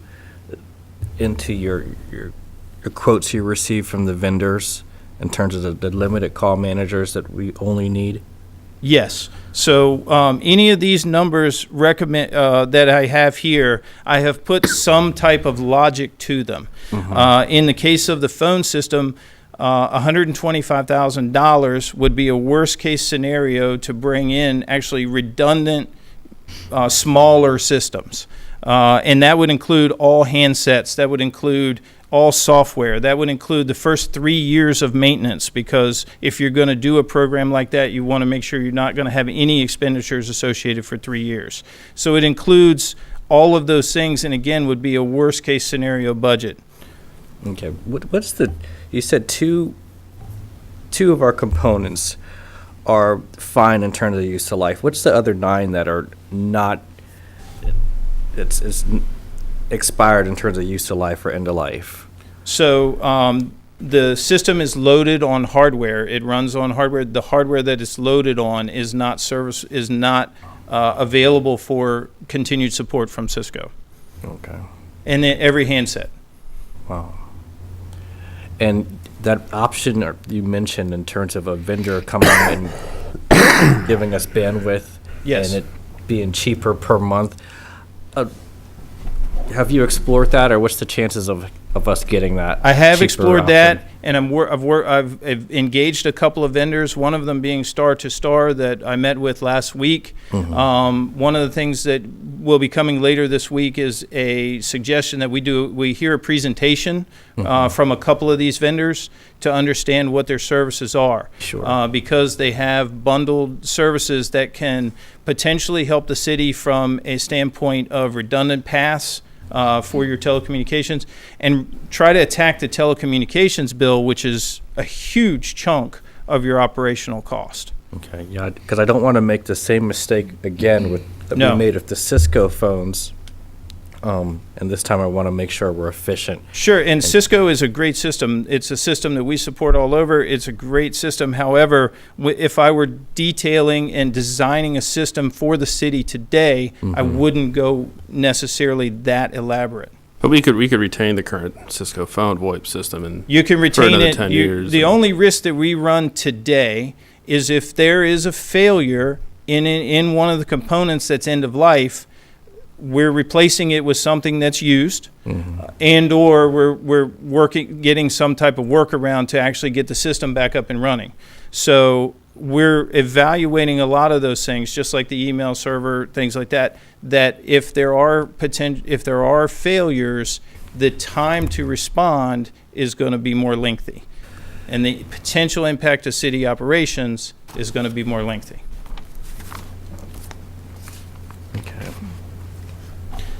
your quotes you received from the vendors in terms of the limited call managers that we only need? Yes. So any of these numbers recommend that I have here, I have put some type of logic to them. In the case of the phone system, $125,000 would be a worst case scenario to bring in actually redundant, smaller systems. And that would include all handsets. That would include all software. That would include the first 3 years of maintenance, because if you're going to do a program like that, you want to make sure you're not going to have any expenditures associated for 3 years. So it includes all of those things, and again, would be a worst case scenario budget. Okay. What's the? You said two of our components are fine in terms of the use of life. What's the other 9 that are not? It's expired in terms of use of life or end of life. So the system is loaded on hardware. It runs on hardware. The hardware that it's loaded on is not available for continued support from Cisco. Okay. And then every handset. Wow. And that option you mentioned in terms of a vendor coming and giving us bandwidth, Yes. and it being cheaper per month. Have you explored that, or what's the chances of us getting that? I have cheaper explored option? that, and I've engaged a couple of vendors. One of them being Star to Star that I met with last week. One of the things that will be coming later this week is a suggestion that we hear a presentation from a couple of these vendors to understand what their services are. Sure. Because they have bundled services that can potentially help the city from a standpoint of redundant paths for your telecommunications, and try to attack the telecommunications bill, which is a huge chunk of your operational cost. Okay, yeah, because I don't want to make the same mistake again that we made with the Cisco phones. And this time I want to make sure we're efficient. Sure, and Cisco is a great system. It's a system that we support all over. It's a great system. However, if I were detailing and designing a system for the city today, I wouldn't go necessarily that elaborate. But we could retain the current Cisco phone VoIP system and You can for retain another it. 10 years. The only risk that we run today is if there is a failure in one of the components that's end of life, we're replacing it with something that's used, and or we're getting some type of workaround to actually get the system back up and running. So we're evaluating a lot of those things, just like the email server, things like that. That if there are failures, the time to respond is going to be more lengthy, and the potential impact to city operations is going to be more lengthy.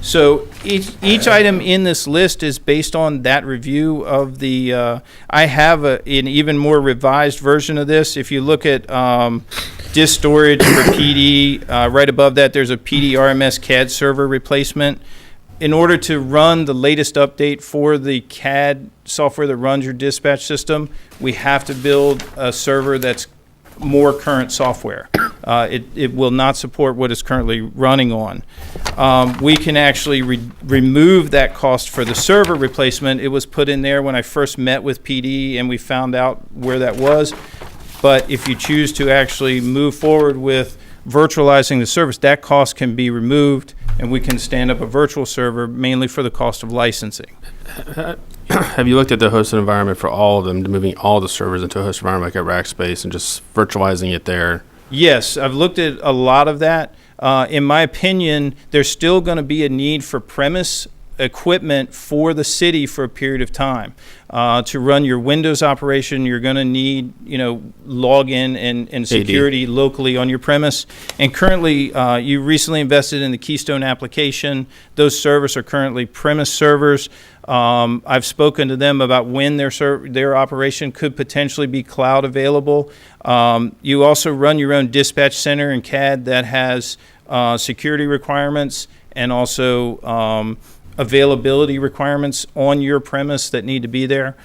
So each item in this list is based on that review of the, I have an even more revised version of this. If you look at disk storage for PD, right above that there's a PD RMS CAD server replacement. In order to run the latest update for the CAD software that runs your dispatch system, we have to build a server that's more current software. It will not support what is currently running on. We can actually remove that cost for the server replacement. It was put in there when I first met with PD and we found out where that was. But if you choose to actually move forward with virtualizing the service, that cost can be removed and we can stand up a virtual server mainly for the cost of licensing. Have you looked at the hosted environment for all of them, moving all the servers into a hosted environment like at Rackspace and just virtualizing it there? Yes, I've looked at a lot of that. In my opinion, there's still going to be a need for premise equipment for the city for a period of time. To run your Windows operation, you're going to need, login and security locally on your premise. And currently, you recently invested in the Keystone application. Those servers are currently premise servers. I've spoken to them about when their operation could potentially be cloud available. You also run your own dispatch center in CAD that has security requirements and also availability requirements on your premise that need to be there.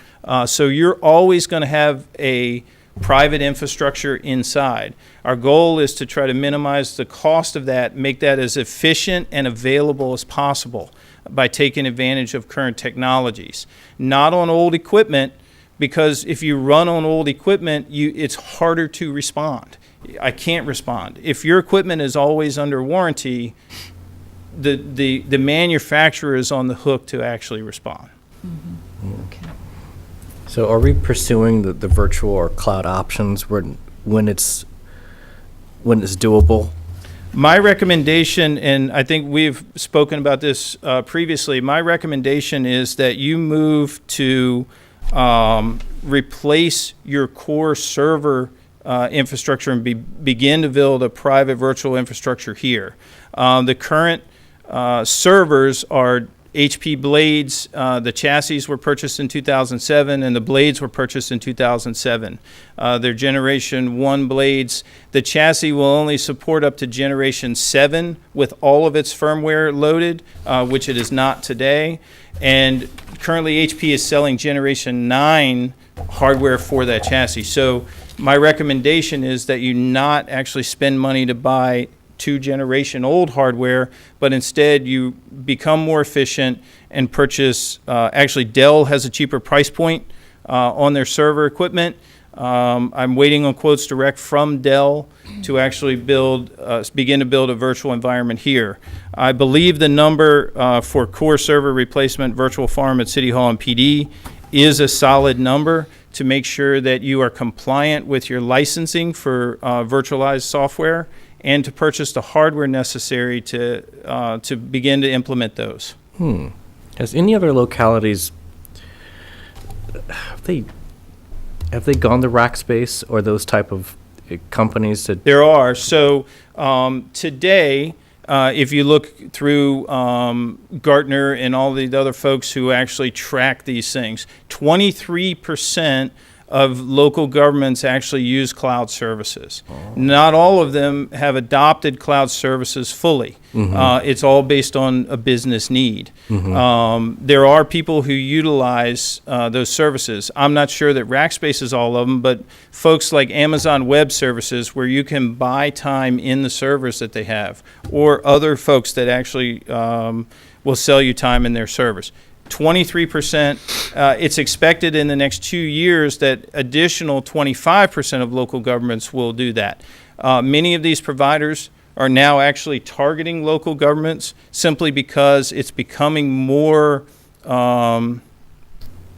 So you're always going to have a private infrastructure inside. Our goal is to try to minimize the cost of that, make that as efficient and available as possible by taking advantage of current technologies. Not on old equipment, because if you run on old equipment, it's harder to respond. I can't respond. If your equipment is always under warranty, the manufacturer is on the hook to actually respond. Okay. So are we pursuing the virtual or cloud options when it's doable? My recommendation, and I think we've spoken about this previously, my recommendation is that you move to replace your core server infrastructure and begin to build a private virtual infrastructure here. The current servers are HP blades. The chassis were purchased in 2007 and the blades were purchased in 2007. They're generation 1 blades. The chassis will only support up to generation 7 with all of its firmware loaded, which it is not today. And currently HP is selling generation 9 hardware for that chassis. So my recommendation is that you not actually spend money to buy 2-generation old hardware, but instead you become more efficient and purchase, actually Dell has a cheaper price point on their server equipment. I'm waiting on quotes direct from Dell to actually begin to build a virtual environment here. I believe the number for core server replacement virtual farm at City Hall and PD is a solid number to make sure that you are compliant with your licensing for virtualized software and to purchase the hardware necessary to begin to implement those. Has any other localities, have they gone to Rackspace or those type of companies that? There are. So today, if you look through Gartner and all the other folks who actually track these things, 23% of local governments actually use cloud services. Not all of them have adopted cloud services fully. It's all based on a business need. There are people who utilize those services. I'm not sure that Rackspace is all of them, but folks like Amazon Web Services, where you can buy time in the servers that they have, or other folks that actually will sell you time in their servers. 23%. It's expected in the next 2 years that additional 25% of local governments will do that. Many of these providers are now actually targeting local governments simply because it's becoming more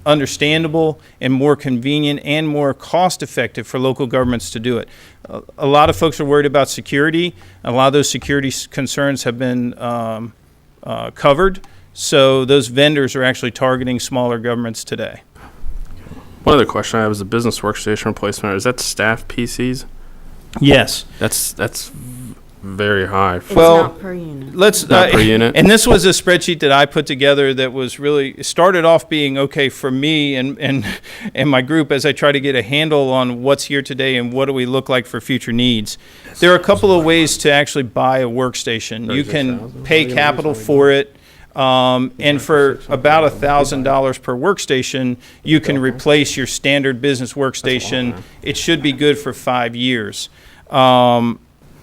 understandable and more convenient and more cost effective for local governments to do it. A lot of folks are worried about security. A lot of those security concerns have been covered. So those vendors are actually targeting smaller governments today. One other question I have is a business workstation replacement. Is that staff PCs? Yes. That's very high. It's not per unit. Let's Not per unit? And this was a spreadsheet that I put together that was really started off being okay for me and my group as I try to get a handle on what's here today and what do we look like for future needs. There are a couple of ways to actually buy a workstation. You can pay capital for it. And for about $1,000 per workstation, you can replace your standard business workstation. It should be good for 5 years.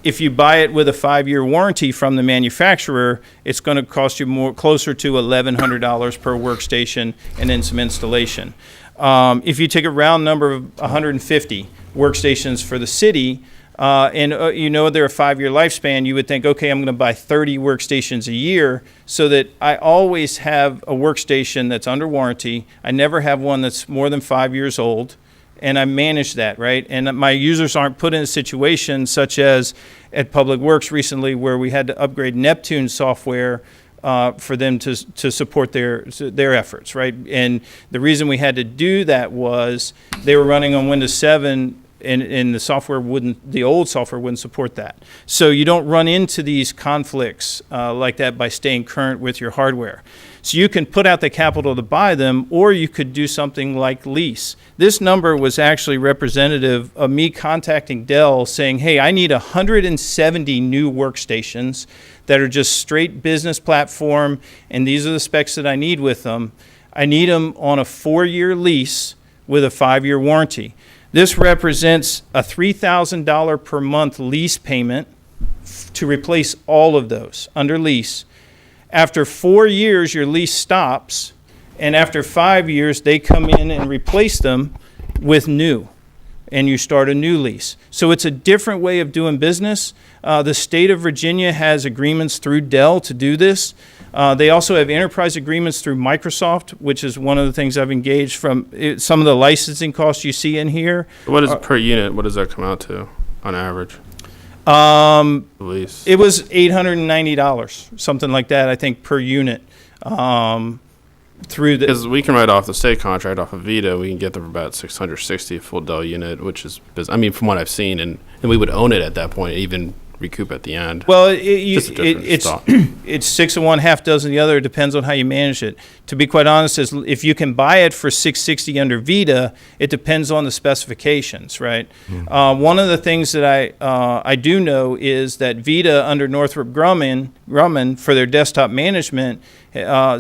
If you buy it with a 5-year warranty from the manufacturer, it's going to cost you closer to $1,100 per workstation and then some installation. If you take a round number of 150 workstations for the city, and they're a 5-year lifespan, you would think, okay, I'm going to buy 30 workstations a year so that I always have a workstation that's under warranty. I never have one that's more than 5 years old, and I manage that, right? And my users aren't put in a situation such as at Public Works recently where we had to upgrade Neptune software for them to support their efforts, right? And the reason we had to do that was they were running on Windows 7 and the old software wouldn't support that. So you don't run into these conflicts like that by staying current with your hardware. So you can put out the capital to buy them, or you could do something like lease. This number was actually representative of me contacting Dell saying, hey, I need 170 new workstations that are just straight business platform, and these are the specs that I need with them. I need them on a 4-year lease with a 5-year warranty. This represents a $3,000 per month lease payment to replace all of those under lease. After 4 years, your lease stops, and after 5 years, they come in and replace them with new, and you start a new lease. So it's a different way of doing business. The state of Virginia has agreements through Dell to do this. They also have enterprise agreements through Microsoft, which is one of the things I've engaged from some of the licensing costs you see in here. What is per unit? What does that come out to on average? Lease. It was $890, something like that, I think, per unit. Through the Because we can write off the state contract off of Vita, we can get them for about $660 a full Dell unit, which is, I mean, from what I've seen, and we would own it at that point, even recoup at the end. Well, Just a different it's 6 of one, half dozen the other. It depends on how you manage it. To be quite honest, if you can buy it for $660 under Vita, it depends on the specifications, right? One of the things that I do know is that Vita under Northrop Grumman for their desktop management,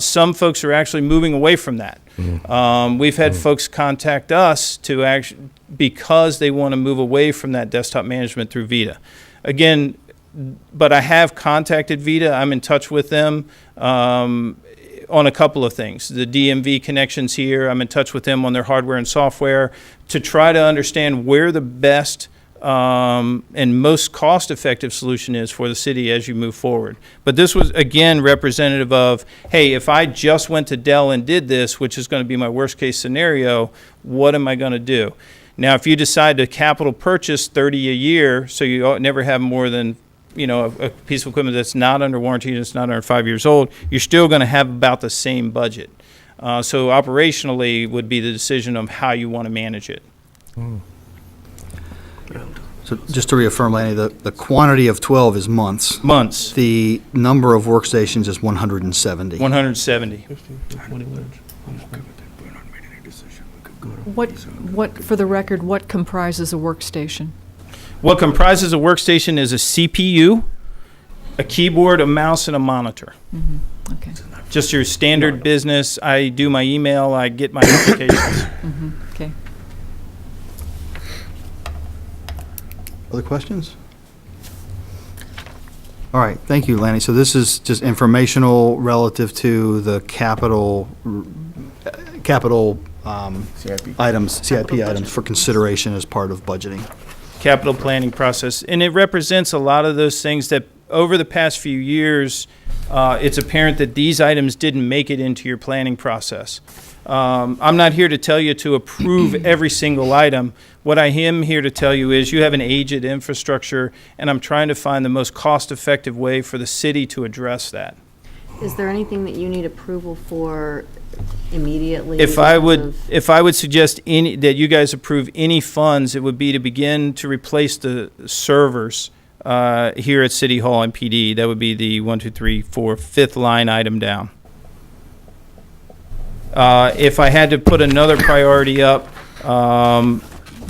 some folks are actually moving away from that. We've had folks contact us to actually because they want to move away from that desktop management through Vita. Again, but I have contacted Vita. I'm in touch with them on a couple of things. The DMV connections here, I'm in touch with them on their hardware and software to try to understand where the best and most cost-effective solution is for the city as you move forward. But this was, again, representative of, hey, if I just went to Dell and did this, which is going to be my worst-case scenario, what am I going to do? Now, if you decide to capital purchase 30 a year, so you never have more than, a piece of equipment that's not under warranty and it's not under 5 years old, you're still going to have about the same budget. So operationally would be the decision of how you want to manage it. So just to reaffirm, Lanny, the quantity of 12 is months. Months. The number of workstations is 170. 170. What, for the record, what comprises a workstation? What comprises a workstation is a CPU, a keyboard, a mouse, and a monitor. Okay. Just your standard business. I do my email, I get my applications. Okay. Other questions? All right, thank you, Lanny. So this is just informational relative to the capital items, CIP items for consideration as part of budgeting. Capital planning process. And it represents a lot of those things that over the past few years, it's apparent that these items didn't make it into your planning process. I'm not here to tell you to approve every single item. What I am here to tell you is you have an aged infrastructure, and I'm trying to find the most cost-effective way for the city to address that. Is there anything that you need approval for immediately? If I would suggest that you guys approve any funds, it would be to begin to replace the servers here at City Hall and PD. That would be the 1, 2, 3, 4, fifth line item down. If I had to put another priority up,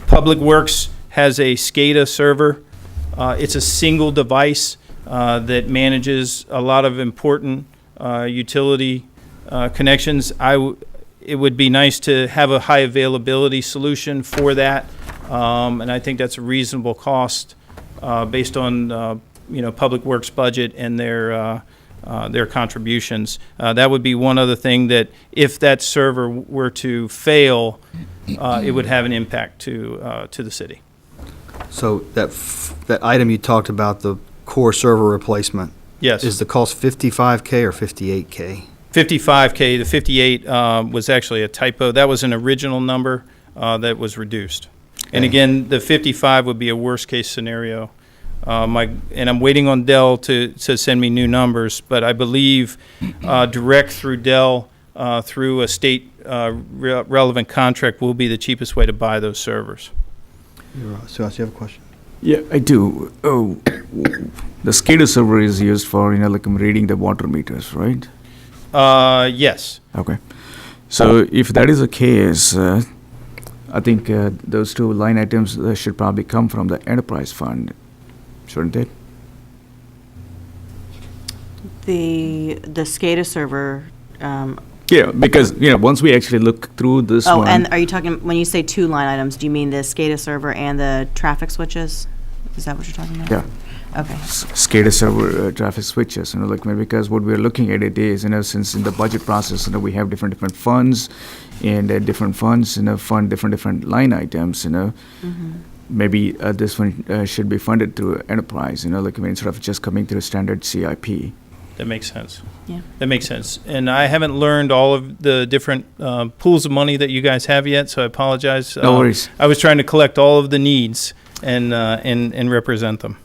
Public Works has a SCADA server. It's a single device that manages a lot of important utility connections. It would be nice to have a high availability solution for that, and I think that's a reasonable cost based on Public Works budget and their contributions. That would be one other thing that if that server were to fail, it would have an impact to the city. So that item you talked about, the core server replacement. Yes. Is the cost $55K or $58K? $55K. The 58 was actually a typo. That was an original number that was reduced. And again, the 55 would be a worst case scenario And I'm waiting on Dell to send me new numbers, but I believe direct through Dell, through a state relevant contract will be the cheapest way to buy those servers. Suhas, you have a question? Yeah, I do. Oh, the SCADA server is used for, like reading the water meters, right? Yes. Okay. So if that is the case, I think those two line items should probably come from the enterprise fund, shouldn't it? The SCADA server, Yeah, because, once we actually look through this one. and are you talking, when you say two line items, do you mean the SCADA server and the traffic switches? Is that what you're talking about? Yeah. Okay. SCADA server traffic switches, because what we're looking at it is, since in the budget process, we have different funds, and different funds, fund different line items, maybe this one should be funded through enterprise, instead of just coming through standard CIP. That makes sense. Yeah. That makes sense. And I haven't learned all of the different pools of money that you guys have yet, so I apologize. No worries. I was trying to collect all of the needs and represent them.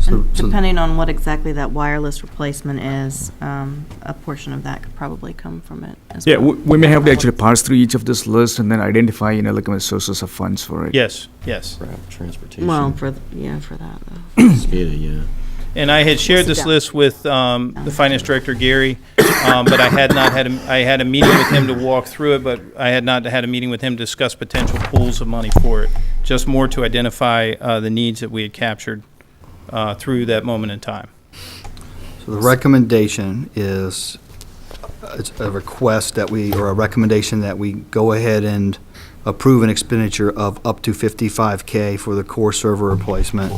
And depending on what exactly that wireless replacement is, a portion of that could probably come from it as Yeah, well. we may have to actually parse through each of this list and then identify, sources of funds for it. Yes. Transportation. Well, for that, though. SCADA, yeah. And I had shared this list with the finance director, Gary, but I had a meeting with him to walk through it, but I had not had a meeting with him to discuss potential pools of money for it, just more to identify the needs that we had captured through that moment in time. So the recommendation is, it's a request that or a recommendation that we go ahead and approve an expenditure of up to $55K for the core server replacement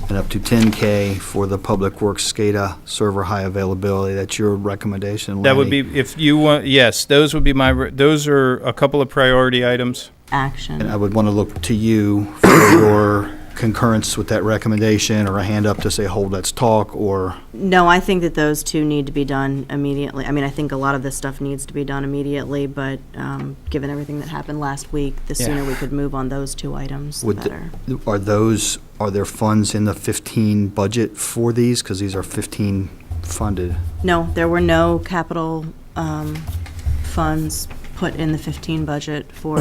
and up to $10K for the Public Works SCADA server high availability. That's your recommendation, That would Lenny? be, if you want, yes, those would be those are a couple of priority items. Action. And I would want to look to you for your concurrence with that recommendation, or a hand up to say, hold, let's talk, or... No, I think that those two need to be done immediately. I mean, I think a lot of this stuff needs to be done immediately, but given everything that happened last week, the sooner we could move on those two items, the Would better. Are there funds in the 15 budget for these? Because these are 15 funded. No, there were no capital funds put in the 15 budget for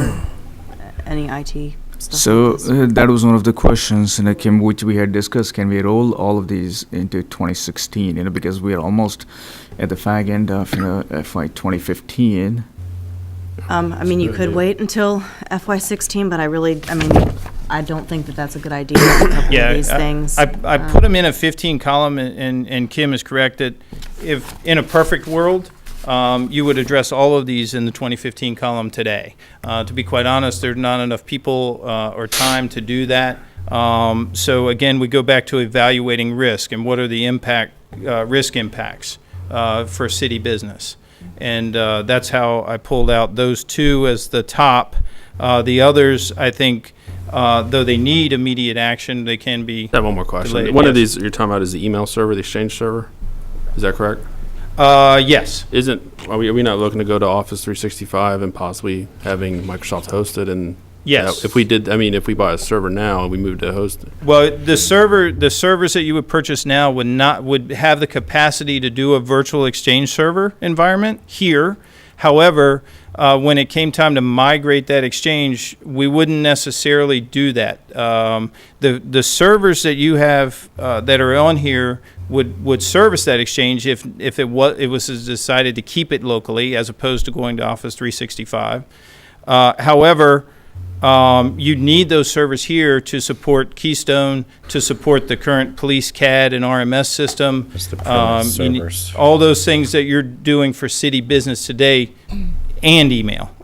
any IT stuff. So like this. that was one of the questions, Kim, which we had discussed. Can we roll all of these into 2016? Because we are almost at the fag end of FY 2015. I mean, you could wait until FY16, but I don't think that that's a good idea for a couple of these things. I put them in a 15 column, and Kim is correct that if, in a perfect world, you would address all of these in the 2015 column today. To be quite honest, there's not enough people or time to do that. So again, we go back to evaluating risk and what are the risk impacts for city business. And that's how I pulled out those two as the top. The others, I think, though they need immediate action, they can be I have one more question. delayed. One of Yes. these you're talking about is the email server, the Exchange server. Is that correct? Yes. Are we not looking to go to Office 365 and possibly having Microsoft host it? And Yes. if we buy a server now and we move to host it. Well, the servers that you would purchase now would have the capacity to do a virtual Exchange server environment here. However, when it came time to migrate that Exchange, we wouldn't necessarily do that. The servers that you have that are on here would service that Exchange if it was decided to keep it locally as opposed to going to Office 365. However, you need those servers here to support Keystone, to support the current police CAD and RMS system. It's the premise You need servers. all those things that you're doing for city business today, and email,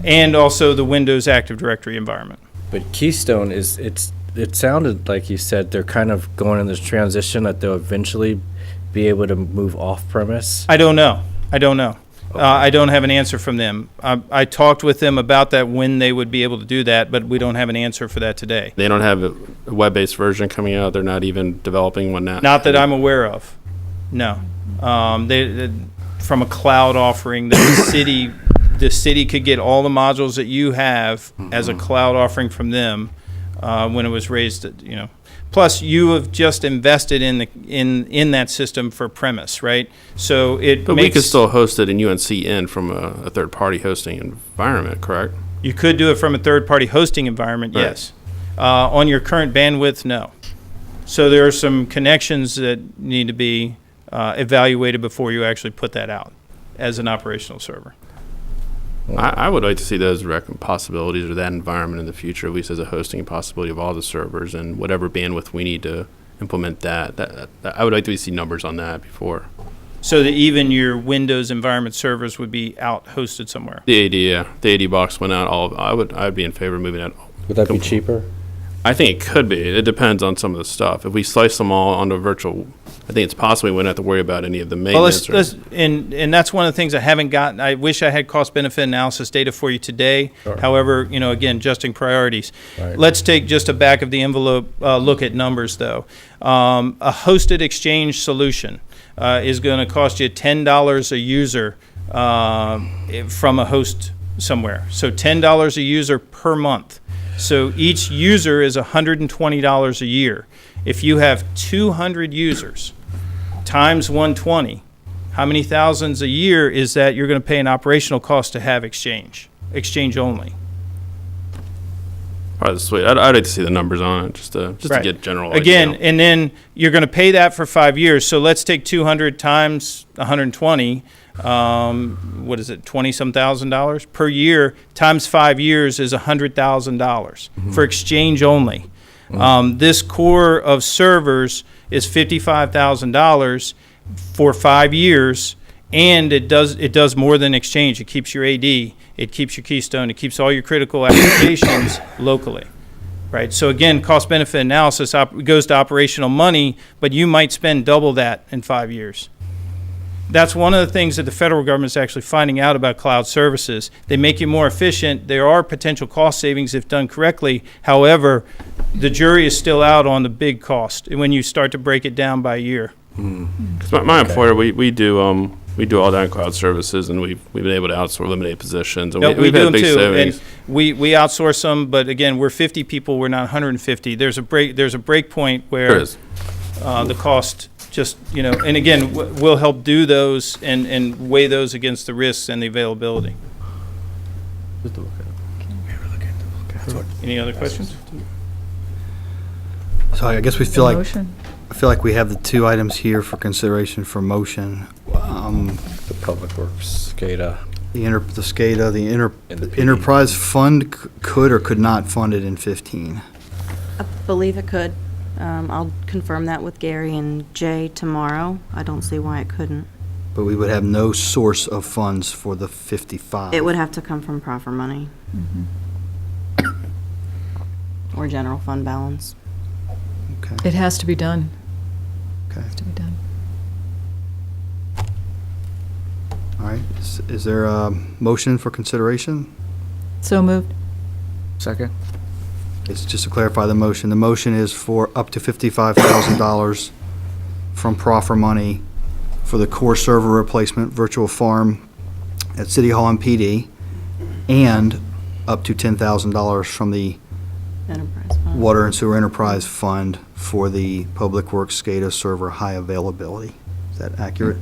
and also the Windows Active Directory environment. But Keystone it sounded like you said they're kind of going in this transition that they'll eventually be able to move off premise. I don't know. I don't have an answer from them. I talked with them about that, when they would be able to do that, but we don't have an answer for that today. They don't have a web-based version coming out. They're not even developing one now. Not that I'm aware of. No. From a cloud offering, the city could get all the modules that you have as a cloud offering from them when it was raised. Plus, you have just invested in that system for premise, right? So it But makes, we could still host it in UNCN from a third-party hosting environment, correct? you could do it from a third-party hosting environment, Right. yes. On your current bandwidth, no. So there are some connections that need to be evaluated before you actually put that out as an operational server. I would like to see those possibilities or that environment in the future, at least as a hosting possibility of all the servers and whatever bandwidth we need to implement that. I would like to see numbers on that before. So that even your Windows environment servers would be out hosted somewhere. The AD, yeah. The AD box went out. I'd be in favor of moving that. Would that be cheaper? I think it could be. It depends on some of the stuff. If we slice them all onto virtual, I think it's possible we wouldn't have to worry about any of the Well, maintenance. and that's one of the things I haven't gotten. I wish I had cost-benefit analysis data for you today. Sure. However, again, adjusting priorities. Right. Let's take just a back of the envelope look at numbers, though. A hosted Exchange solution is going to cost you $10 a user from a host somewhere. So $10 a user per month. So each user is $120 a year. If you have 200 users times 120, how many thousands a year is that you're going to pay an operational cost to have Exchange only? Probably sweet. I'd like to see the numbers on it just to Right. get general Again, idea. and then you're going to pay that for 5 years. So let's take 200 times 120. What is it, $20-some thousand per year times 5 years is $100,000 for Exchange only. This core of servers is $55,000 for 5 years, and it does more than Exchange. It keeps your AD, it keeps your Keystone, it keeps all your critical applications locally. Right. So again, cost-benefit analysis goes to operational money, but you might spend double that in 5 years. That's one of the things that the federal government is actually finding out about cloud services. They make you more efficient. There are potential cost savings if done correctly. However, the jury is still out on the big cost when you start to break it down by year. 'Cause my employer, we do all that in cloud services, and we've been able to outsource, eliminate positions, and No, we we've do had them big too, savings. and we outsource them. But again, we're 50 people. We're not 150. There's a break point There where is. the cost just and again we'll help do those and weigh those against the risks and the availability. Any other questions? So I guess we feel like, Motion. I feel like we have the two items here for consideration for motion. The Public Works, SCADA. The SCADA, And the PD. enterprise fund could or could not fund it in 15. I believe it could. I'll confirm that with Gary and Jay tomorrow. I don't see why it couldn't. But we would have no source of funds for the 55. It would have to come from proffer money. Or general fund balance. Okay, It has to be done. okay. Has to be done. All right. Is there a motion for consideration? So moved. Second? It's just to clarify the motion is for up to $55,000 from proffer money for the core server replacement virtual farm at City Hall and PD, and up to $10,000 from the Enterprise fund. Water and Sewer Enterprise Fund for the Public Works SCADA server high availability. Is that accurate?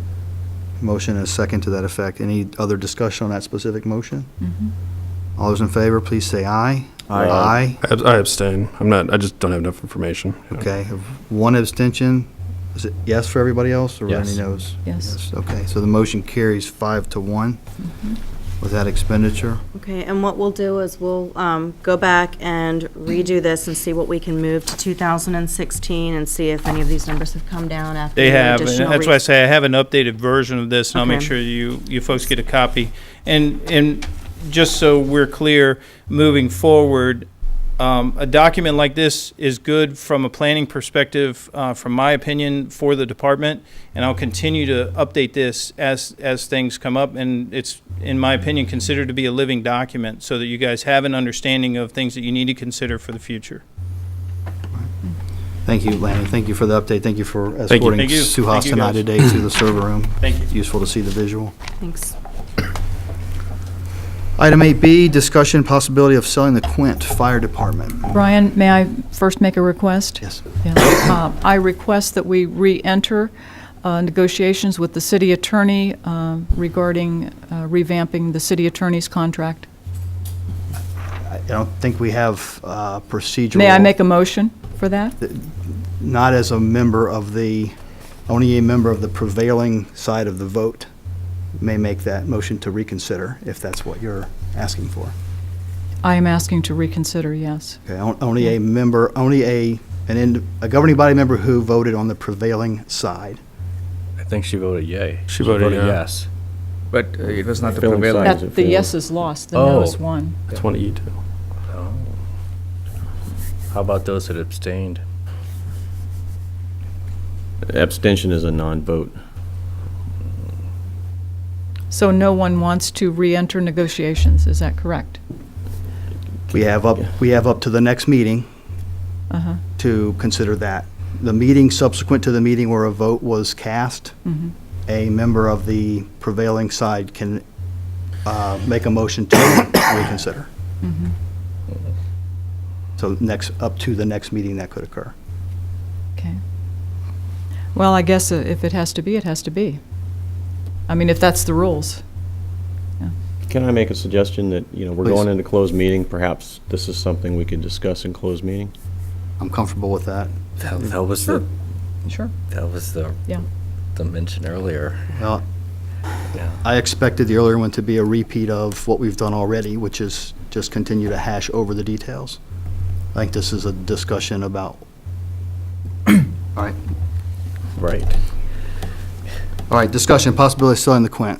Motion and a second to that effect. Any other discussion on that specific motion? All those in favor, please say aye. Aye. Aye. I abstain. I just don't have enough information. Okay, one abstention. Is it yes for everybody else, or Yes. any no's? Yes. Okay, so the motion carries 5-1 with that expenditure. Okay, and what we'll do is we'll go back and redo this and see what we can move to 2016 and see if any of these numbers have come down after. They the have, and additional that's why I say I have an updated version of this, and I'll make Okay. sure you folks get a copy. And just so we're clear, moving forward, a document like this is good from a planning perspective, from my opinion, for the department, and I'll continue to update this as things come up, and it's, in my opinion, considered to be a living document, so that you guys have an understanding of things that you need to consider for the future. Thank you, Lanny. Thank you for the update. Thank you for you. escorting Thank you. Suhas Thank you, tonight guys. today to the server room. Thank you. Useful to see the visual. Thanks. Item 8B, discussion possibility of selling the Quint Fire Department. Brian, may I first make a request? Yes. Yeah. I request that we re-enter negotiations with the city attorney regarding revamping the city attorney's contract. I don't think we have procedural. May I make a motion for that? Not as a member of the, only a member of the prevailing side of the vote may make that motion to reconsider, if that's what you're asking for. I am asking to reconsider, yes. Okay, only a member, only a governing body member who voted on the prevailing side. I think she voted yay. She voted yeah. yes. But it was not the Feeling prevailing. sides. That, the yes is lost, the no is Oh. won. That's 1E2. Oh. How about those that abstained? Abstention is a non-vote. So no one wants to re-enter negotiations, is that correct? We have up to the next meeting Uh-huh. to consider that. The meeting subsequent to the meeting where a vote was cast, Mhm. a member of the prevailing side can make a motion to reconsider. Mhm. So up to the next meeting that could occur. Okay. Well, I guess if it has to be, it has to be. I mean, if that's the rules. Can I make a suggestion that, we're Please. going into closed meeting, perhaps this is something we could discuss in closed meeting? I'm comfortable with that. That was the Sure. Yeah. the mention earlier. Well, Yeah. I expected the earlier one to be a repeat of what we've done already, which is just continue to hash over the details. I think this is a discussion about, all right. Right. All right, discussion, possibility of selling the Quint.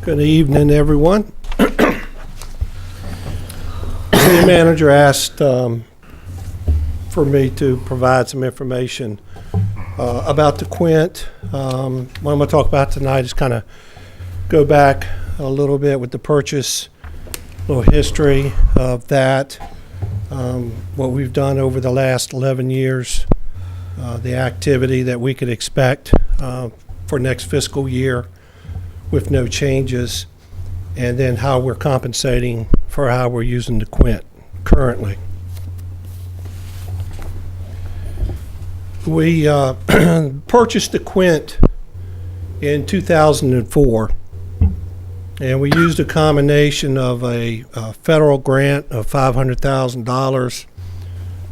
Good evening, everyone. City manager asked for me to provide some information about the Quint. What I'm going to talk about tonight is kind of go back a little bit with the purchase, a little history of that, what we've done over the last 11 years, the activity that we could expect for next fiscal year with no changes, and then how we're compensating for how we're using the Quint currently. We purchased the Quint in 2004, and we used a combination of a federal grant of $500,000,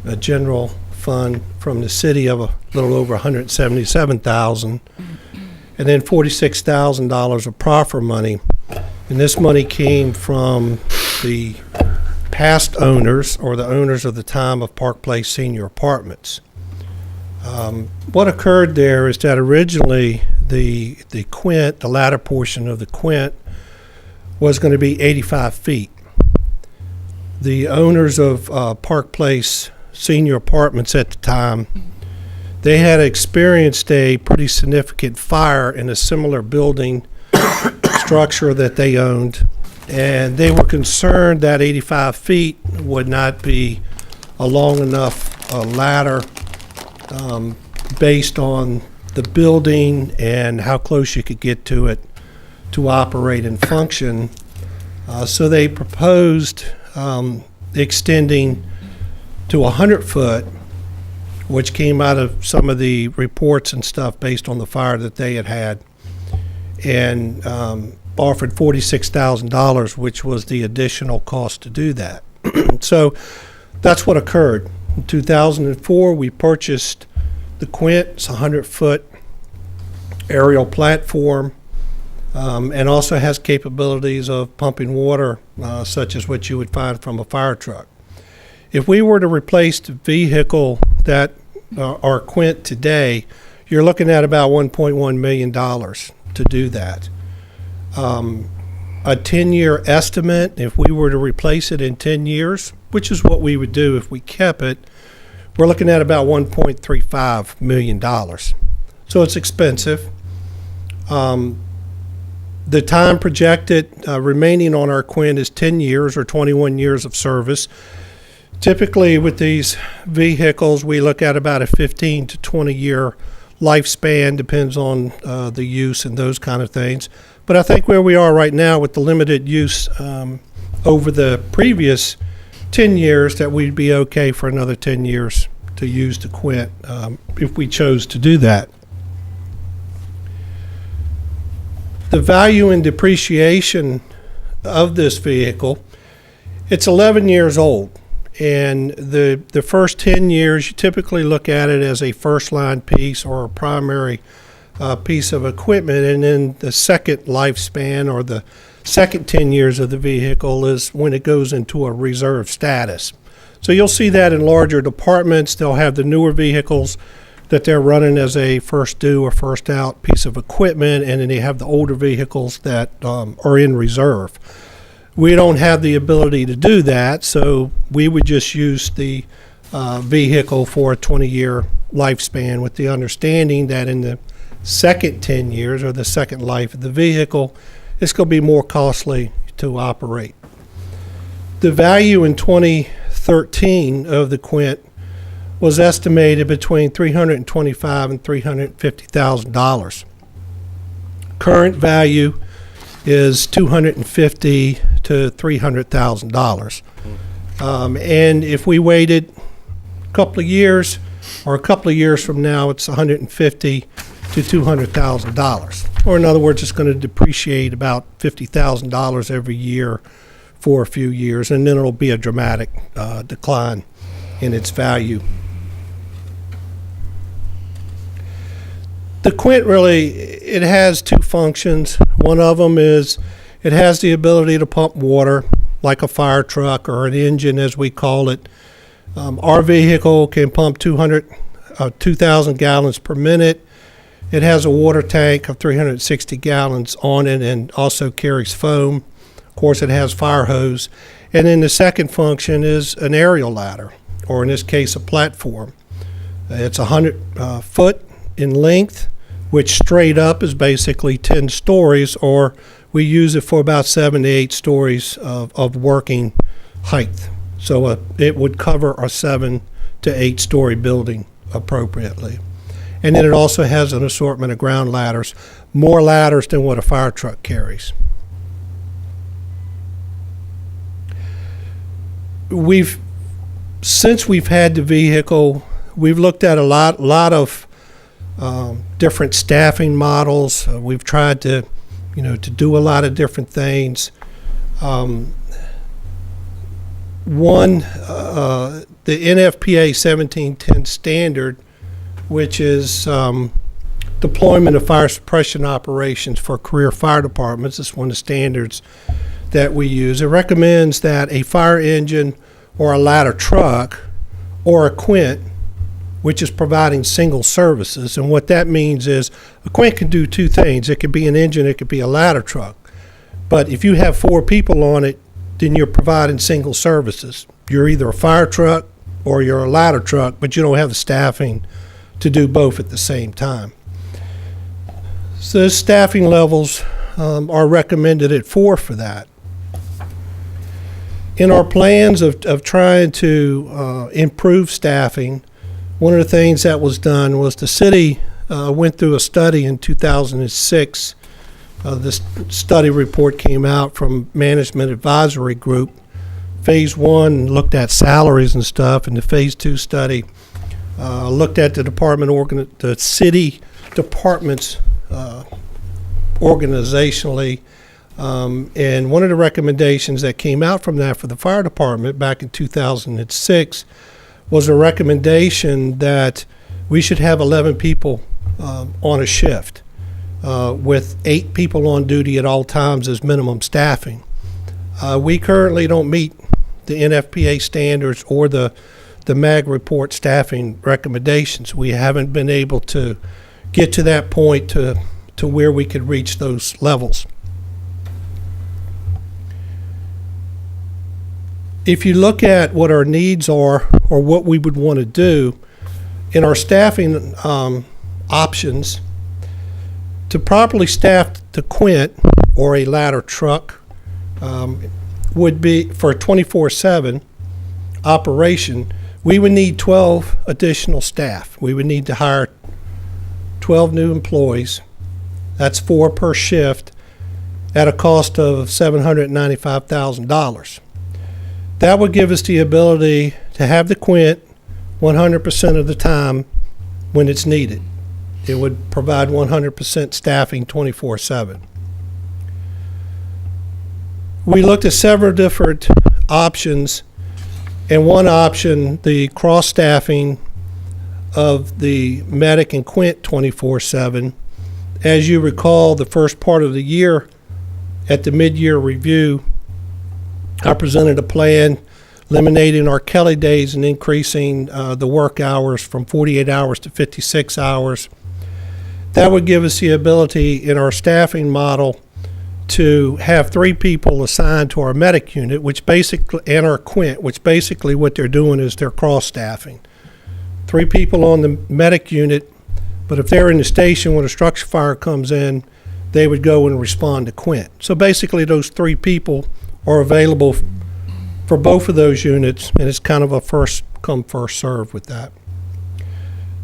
a general fund from the city of a little over $177,000, and then $46,000 of proffer money. And this money came from the past owners, or the owners of the time of Park Place Senior Apartments. What occurred there is that originally the Quint, the latter portion of the Quint, was going to be 85 feet. The owners of Park Place Senior Apartments at the time, they had experienced a pretty significant fire in a similar building structure that they owned, and they were concerned that 85 feet would not be a long enough ladder based on the building and how close you could get to it to operate and function. So they proposed extending to 100 foot, which came out of some of the reports and stuff based on the fire that they had had, and offered $46,000, which was the additional cost to do that. So that's what occurred. In 2004, we purchased the Quint. It's a 100-foot aerial platform, and also has capabilities of pumping water, such as what you would find from a fire truck. If we were to replace the vehicle that our Quint today, you're looking at about $1.1 million to do that. A 10-year estimate, if we were to replace it in 10 years, which is what we would do if we kept it, we're looking at about $1.35 million. So it's expensive. The time projected remaining on our Quint is 10 years or 21 years of service. Typically with these vehicles, we look at about a 15 to 20 year lifespan, depends on the use and those kind of things. But I think where we are right now with the limited use over the previous 10 years, that we'd be okay for another 10 years to use the Quint if we chose to do that. The value and depreciation of this vehicle, it's 11 years old. And the first 10 years, you typically look at it as a first line piece or a primary piece of equipment. And then the second lifespan or the second 10 years of the vehicle is when it goes into a reserve status. So you'll see that in larger departments. They'll have the newer vehicles that they're running as a first due or first out piece of equipment, and then they have the older vehicles that are in reserve. We don't have the ability to do that, so we would just use the vehicle for a 20-year lifespan with the understanding that in the second 10 years or the second life of the vehicle, it's going to be more costly to operate. The value in 2013 of the Quint was estimated between $325,000 and $350,000. Current value is $250,000 to $300,000. And if we waited a couple of years, or a couple of years from now, it's $150,000 to $200,000. Or in other words, it's going to depreciate about $50,000 every year for a few years, and then it'll be a dramatic decline in its value. The Quint really, it has two functions. One of them is it has the ability to pump water like a fire truck or an engine, as we call it. Our vehicle can pump 2,000 gallons per minute. It has a water tank of 360 gallons on it and also carries foam. Of course, it has fire hose. And then the second function is an aerial ladder, or in this case, a platform. It's 100 foot in length, which straight up is basically 10 stories, or we use it for about 7 to 8 stories of working height. So it would cover a 7 to 8 story building appropriately. And then it also has an assortment of ground ladders, more ladders than what a fire truck carries. Since we've had the vehicle, we've looked at a lot of different staffing models. We've tried to do a lot of different things. The NFPA 1710 standard, which is deployment of fire suppression operations for career fire departments, is one of the standards that we use. It recommends that a fire engine or a ladder truck or a Quint, which is providing single services. And what that means is a Quint can do two things. It could be an engine, it could be a ladder truck. But if you have 4 people on it, then you're providing single services. You're either a fire truck or you're a ladder truck, but you don't have the staffing to do both at the same time. So the staffing levels are recommended at 4 for that. In our plans of trying to improve staffing, one of the things that was done was the city went through a study in 2006. This study report came out from Management Advisory Group. Phase 1 looked at salaries and stuff, and the Phase 2 study looked at the city departments organizationally. And one of the recommendations that came out from that for the fire department back in 2006 was a recommendation that we should have 11 people on a shift with 8 people on duty at all times as minimum staffing. We currently don't meet the NFPA standards or the MAG report staffing recommendations. We haven't been able to get to that point to where we could reach those levels. if you look at what our needs are or what we would want to do in our staffing options, to properly staff the Quint or a ladder truck would be for a 24/7 operation. We would need 12 additional staff. We would need to hire 12 new employees. That's 4 per shift at a cost of $795,000. That would give us the ability to have the Quint 100% of the time when it's needed. It would provide 100% staffing 24/7. We looked at several different options, and one option, the cross-staffing of the medic and Quint 24/7. As you recall, the first part of the year at the mid-year review, I presented a plan eliminating our Kelly days and increasing the work hours from 48 hours to 56 hours. That would give us the ability in our staffing model to have 3 people assigned to our medic unit, which basically, and our Quint, which basically what they're doing is they're cross-staffing. 3 people on the medic unit, but if they're in the station when a structure fire comes in, they would go and respond to Quint. So basically those 3 people are available for both of those units, and it's kind of a first come, first serve with that.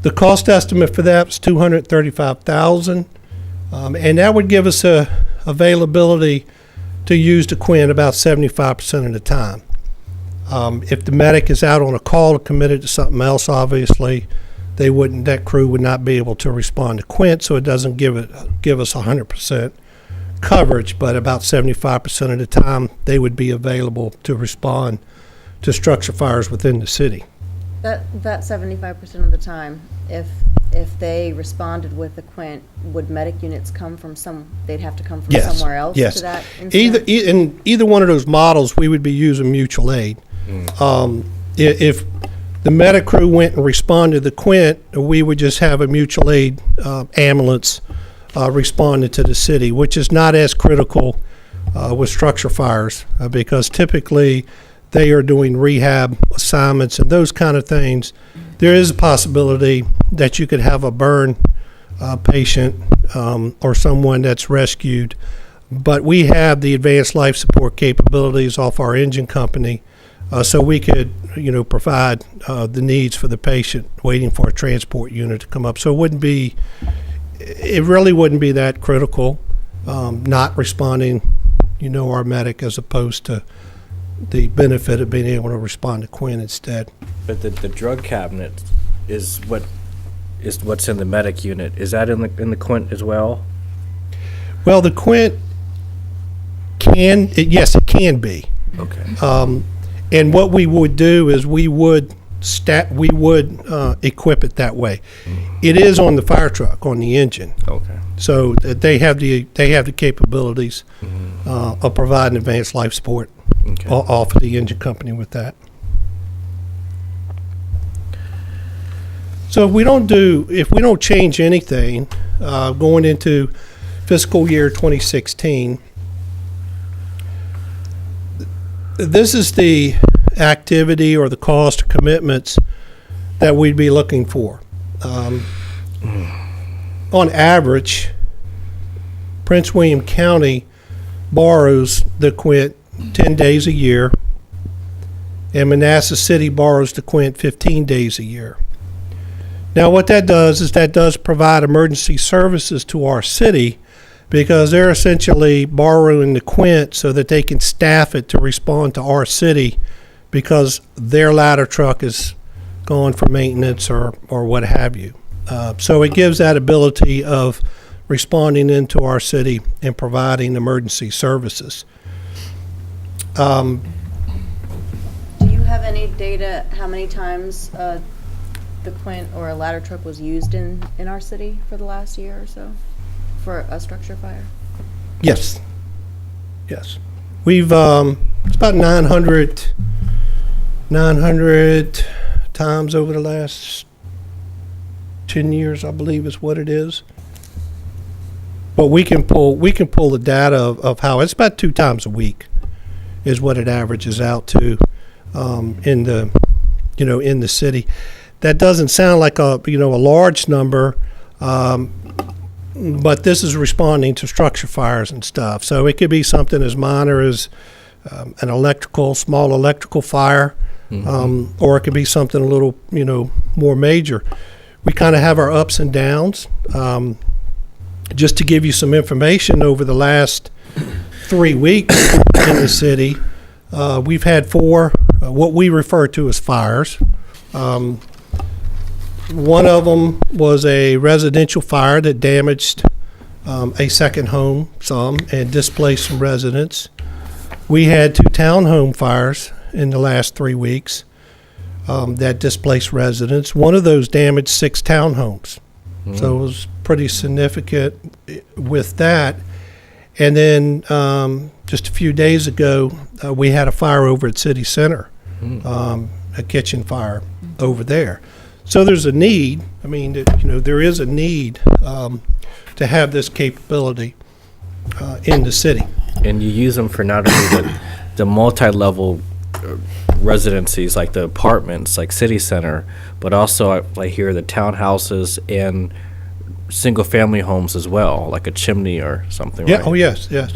The cost estimate for that was $235,000, and that would give us a availability to use the Quint about 75% of the time. If the medic is out on a call or committed to something else, obviously, that crew would not be able to respond to Quint, so it doesn't give us 100% coverage, but about 75% of the time they would be available to respond to structure fires within the city. That 75% of the time, if they responded with the Quint, would medic units come from they'd have to come from Yes, somewhere else yes. to that incident? In either one of those models, we would be using mutual aid. If the medic crew went and responded to the Quint, we would just have a mutual aid ambulance responding to the city, which is not as critical with structure fires because typically they are doing rehab assignments and those kind of things. There is a possibility that you could have a burn patient or someone that's rescued, but we have the advanced life support capabilities off our engine company, so we could, provide the needs for the patient waiting for a transport unit to come up. So it really wouldn't be that critical, not responding, our medic as opposed to the benefit of being able to respond to Quint instead. But the drug cabinet is what's in the medic unit. Is that in the Quint as well? Well, the Quint yes, it can be. Okay. And what we would do is we would equip it that way. It is on the fire truck, on the engine. Okay. So that they have the capabilities of providing advanced life support off of the engine company with that. So if we don't change anything going into fiscal year 2016, this is the activity or the cost or commitments that we'd be looking for. On average, Prince William County borrows the Quint 10 days a year, and Manassas City borrows the Quint 15 days a year. Now, what that does is that does provide emergency services to our city because they're essentially borrowing the Quint so that they can staff it to respond to our city because their ladder truck is gone for maintenance or what have you. So it gives that ability of responding into our city and providing emergency services. Do you have any data how many times the Quint or a ladder truck was used in our city for the last year or so for a structure fire? Yes. We've it's about 900 times over the last 10 years, I believe is what it is. But we can pull the data of how it's about 2 times a week is what it averages out to. in the, in the city. That doesn't sound like a large number, but this is responding to structure fires and stuff. So it could be something as minor as an small electrical fire, or it could be something a little, more major. We kind of have our ups and downs. Just to give you some information, over the last 3 weeks in the city, we've had 4 what we refer to as fires. One of them was a residential fire that damaged a second home some and displaced some residents. We had 2 townhome fires in the last 3 weeks that displaced residents. One of those damaged 6 townhomes. So it was pretty significant with that. And then just a few days ago, we had a fire over at City Center, a kitchen fire over there. So there's a need. I mean, there is a need to have this capability in the city. And you use them for not only the multi-level residencies, like the apartments, like City Center, but also I hear the townhouses and single-family homes as well, like a chimney or something. Yeah. Right? Oh, yes. Yeah.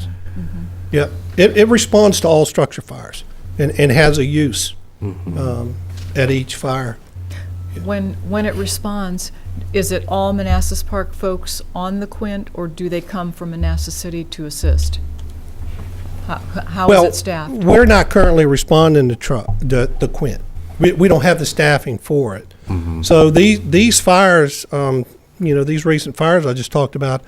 It responds to all structure fires and has a use at each fire. When it responds, is it all Manassas Park folks on the Quint, or do they come from Manassas City to assist? How is it staffed? We're not currently responding to the Quint. We don't have the staffing for it. So these fires, these recent fires I just talked about,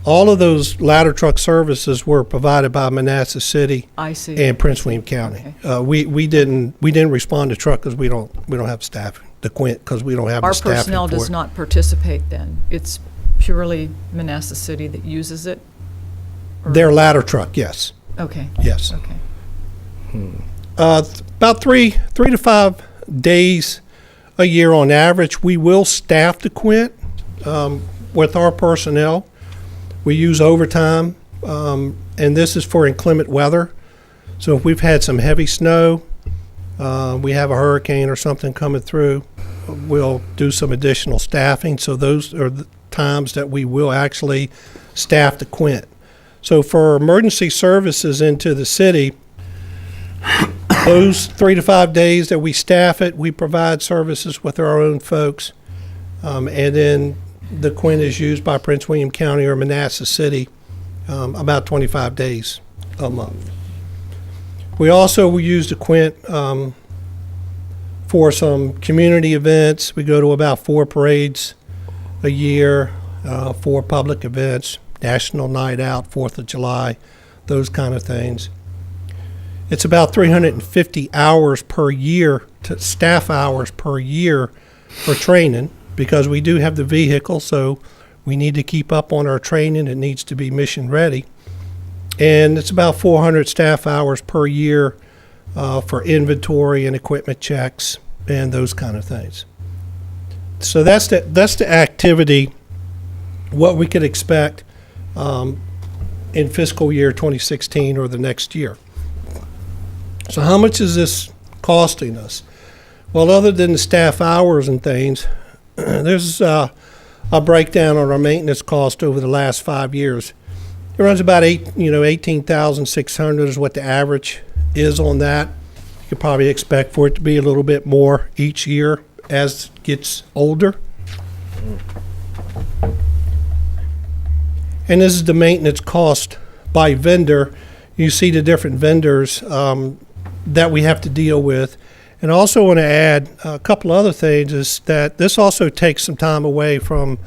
all of those ladder truck services were provided by Manassas City I see. and Prince William County. Okay. We didn't respond to truck because we don't have staffing. The Quint, because we don't have the staffing for it. Our personnel does not participate then? It's purely Manassas City that uses it? Or- Their ladder truck, yes. Okay. Yes. Okay. About 3 to 5 days a year on average, we will staff the Quint with our personnel. We use overtime, and this is for inclement weather. So if we've had some heavy snow, we have a hurricane or something coming through, we'll do some additional staffing. So those are the times that we will actually staff the Quint. So for emergency services into the city, those 3 to 5 days that we staff it, we provide services with our own folks. And then the Quint is used by Prince William County or Manassas City about 25 days a month. We also use the Quint for some community events. We go to about 4 parades a year, 4 public events, National Night Out, 4th of July, those kind of things. It's about 350 hours per year, staff hours per year for training, because we do have the vehicle, so we need to keep up on our training. It needs to be mission ready. And it's about 400 staff hours per year for inventory and equipment checks and those kind of things. So that's the activity, what we could expect in fiscal year 2016 or the next year. So how much is this costing us? Well, other than the staff hours and things, there's a breakdown on our maintenance cost over the last 5 years. It runs about $18,600 is what the average is on that. You could probably expect for it to be a little bit more each year as it gets older. And this is the maintenance cost by vendor. You see the different vendors that we have to deal with. And I also want to add a couple other things, is that this also takes some time away from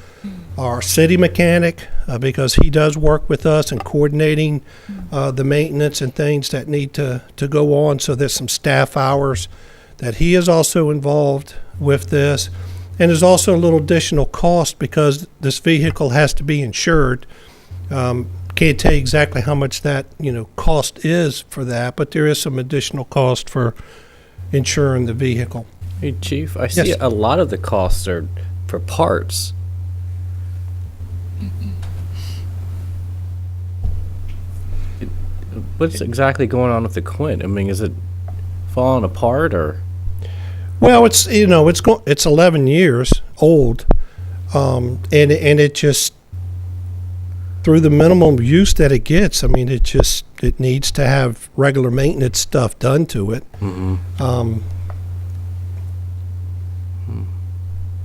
our city mechanic, because he does work with us in coordinating the maintenance and things that need to go on. So there's some staff hours that he is also involved with this. And there's also a little additional cost because this vehicle has to be insured. Can't tell you exactly how much that cost is for that, but there is some additional cost for insuring the vehicle. Hey, Chief, I see a lot of the costs are for parts. What's exactly going on with the Quint? I mean, is it falling apart, or? Well, it's, it's 11 years old, and it just, through the minimum use that it gets, I mean, it needs to have regular maintenance stuff done to it. Mm-hmm.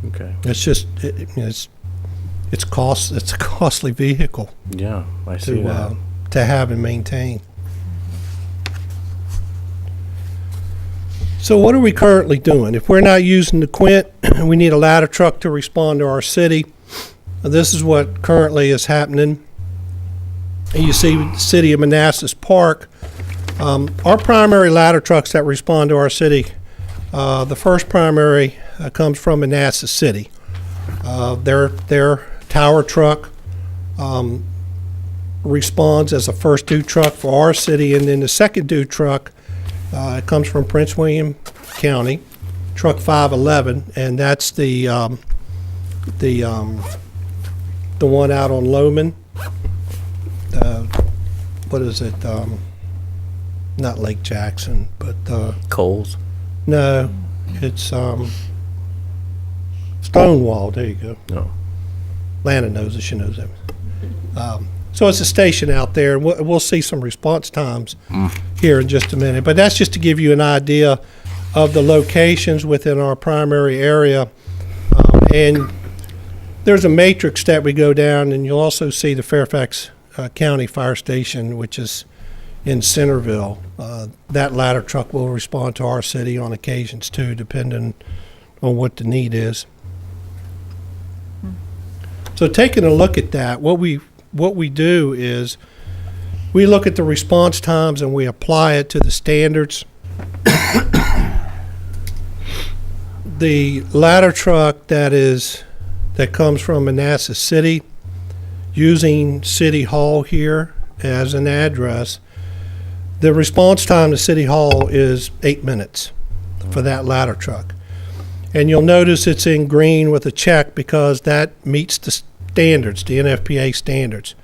Okay. It's just, it's a costly vehicle Yeah, I see that. to have and maintain. So what are we currently doing? If we're not using the Quint, we need a ladder truck to respond to our city. This is what currently is happening. And you see the city of Manassas Park. Our primary ladder trucks that respond to our city, the first primary comes from Manassas City. Their tower truck responds as a first due truck for our city, and then the second due truck it comes from Prince William County, truck 511, and that's the one out on Loman. What is it? Not Lake Jackson, but Coles. no, it's Stonewall. There you go. No. Lana knows it. She knows it. So it's a station out there, and we'll see some response times here in just a minute. But that's just to give you an idea of the locations within our primary area. And there's a matrix that we go down, and you'll also see the Fairfax County Fire Station, which is in Centerville. That ladder truck will respond to our city on occasions too, depending on what the need is. So taking a look at that, what we do is we look at the response times and we apply it to the standards. The ladder truck that comes from Manassas City, using City Hall here as an address, the response time to City Hall is 8 minutes for that ladder truck. And you'll notice it's in green with a check because that meets the standards, the NFPA standards.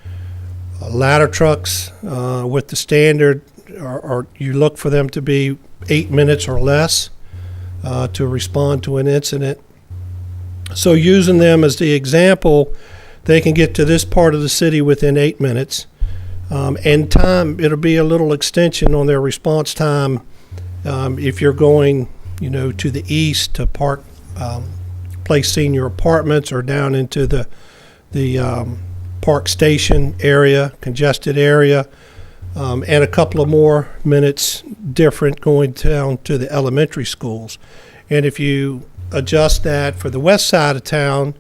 Ladder trucks with the standard, you look for them to be 8 minutes or less to respond to an incident. So using them as the example, they can get to this part of the city within 8 minutes. And time, it'll be a little extension on their response time if you're going, to the east to Place Senior Apartments or down into the Park Station area, congested area, and a couple of more minutes different going down to the elementary schools. And if you adjust that for the west side of town,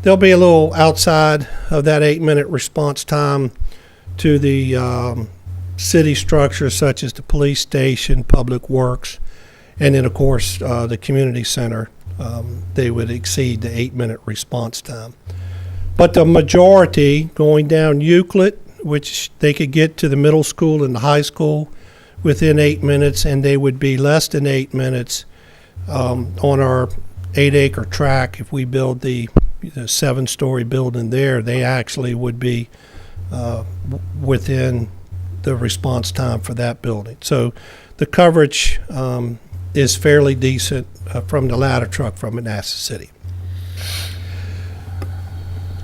they'll be a little outside of that 8-minute response time to the city structures such as the police station, public works, and then of course the community center. They would exceed the 8-minute response time. But the majority going down Euclid, which they could get to the middle school and the high school within 8 minutes, and they would be less than 8 minutes on our 8-acre track. If we build the 7-story building there, they actually would be within the response time for that building. So the coverage is fairly decent from the ladder truck from Manassas City.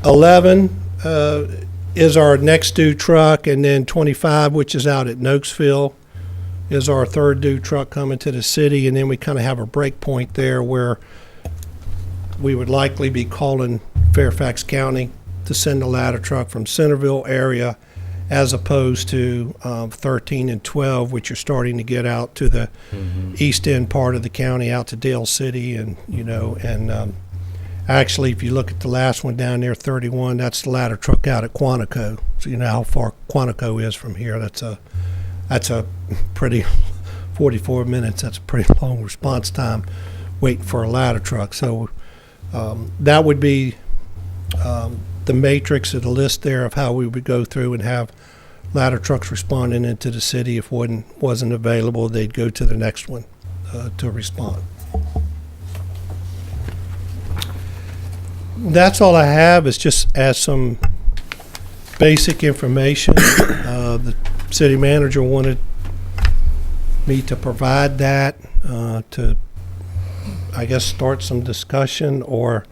11 is our next due truck, and then 25, which is out at Nokesville, is our third due truck coming to the city, and then we kind of have a break point there where we would likely be calling Fairfax County to send a ladder truck from Centerville area, as opposed to 13 and 12, which are starting to get out to the east end part of the county, out to Dale City, and actually, if you look at the last one down there, 31, that's the ladder truck out at Quantico. So you know how far Quantico is from here. That's a pretty 44 minutes. That's a pretty long response time waiting for a ladder truck. So that would be the matrix of the list there of how we would go through and have ladder trucks responding into the city. If one wasn't available, they'd go to the next one to respond. That's all I have, is just as some basic information. The city manager wanted me to provide that, to, I guess, start some discussion, or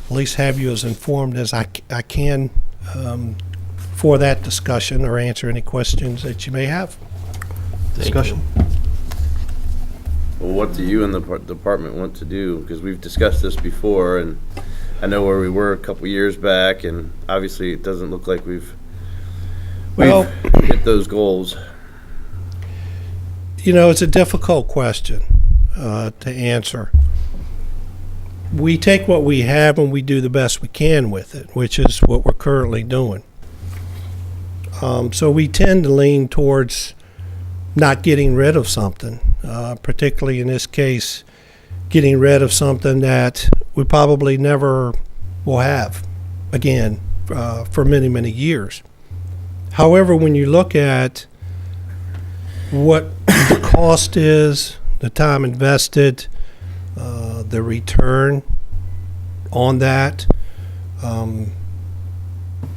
at least have you as informed as I can for that discussion, or answer any questions that you may have. Discussion? Well, what do you and the department want to do? Because we've discussed this before, and I know where we were a couple years back, and obviously it doesn't look like we've hit those goals. You know, it's a difficult question to answer. We take what we have and we do the best we can with it, which is what we're currently doing. So we tend to lean towards not getting rid of something, particularly in this case, getting rid of something that we probably never will have again for many, many years. However, when you look at what the cost is, the time invested, the return on that,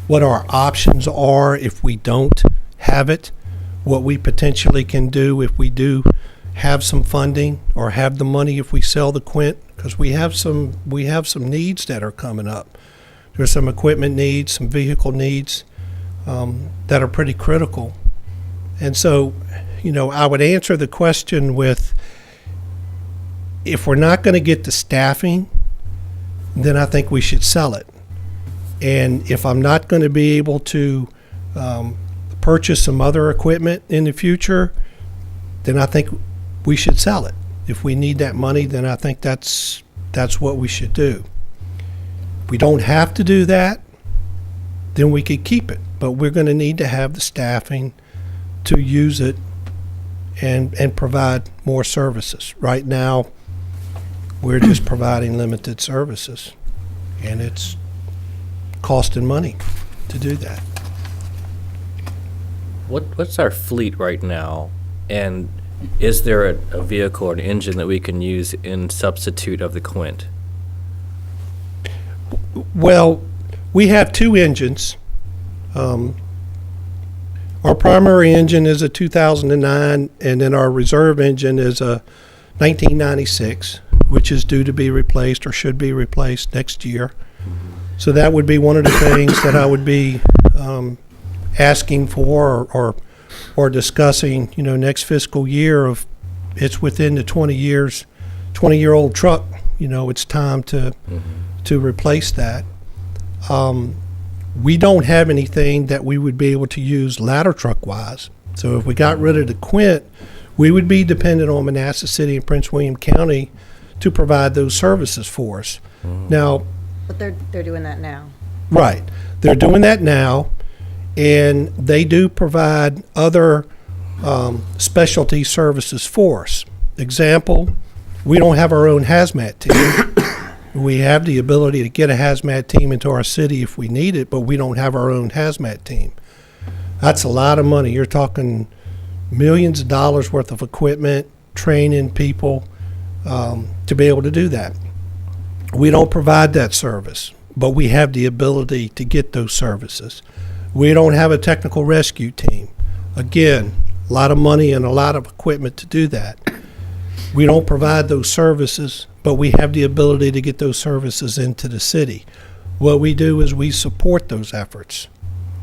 what our options are if we don't have it, what we potentially can do if we do have some funding or have the money if we sell the Quint, because we have some needs that are coming up. There's some equipment needs, some vehicle needs that are pretty critical. And so, you know, I would answer the question with, if we're not going to get the staffing, then I think we should sell it. And if I'm not going to be able to purchase some other equipment in the future, then I think we should sell it. If we need that money, then I think that's what we should do. If we don't have to do that, then we could keep it. But we're going to need to have the staffing to use it and provide more services. Right now, we're just providing limited services, and it's costing money to do that. What's our fleet right now, and is there a vehicle or an engine that we can use in substitute of the Quint? Well, we have two engines. Our primary engine is a 2009, and then our reserve engine is a 1996, which is due to be replaced or should be replaced next year. So that would be one of the things that I would be asking for or discussing, you know, next fiscal year. Of it's within the 20-year-old truck, you know, it's time to replace that. We don't have anything that we would be able to use ladder truck wise. So if we got rid of the Quint, we would be dependent on Manassas City and Prince William County to provide those services for us. Now, But they're doing that now. right, they're doing that now, and they do provide other specialty services for us. Example, we don't have our own hazmat team. We have the ability to get a hazmat team into our city if we need it, but we don't have our own hazmat team. That's a lot of money. You're talking millions of dollars worth of equipment, training people to be able to do that. We don't provide that service, but we have the ability to get those services. We don't have a technical rescue team. Again, a lot of money and a lot of equipment to do that. We don't provide those services, but we have the ability to get those services into the city. What we do is we support those efforts.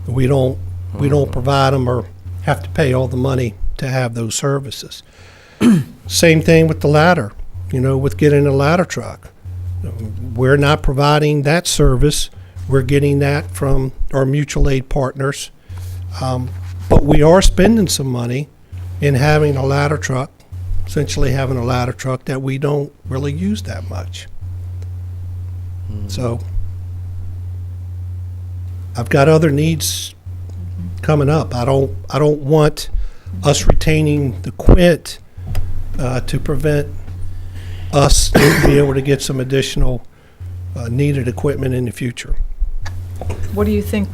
We don't provide them or have to pay all the money to have those services. Same thing with the ladder, you know, with getting a ladder truck. We're not providing that service. We're getting that from our mutual aid partners. But we are spending some money in having a ladder truck, essentially having a ladder truck that we don't really use that much. So I've got other needs coming up. I don't want us retaining the Quint to prevent us to be able to get some additional needed equipment in the future. What do you think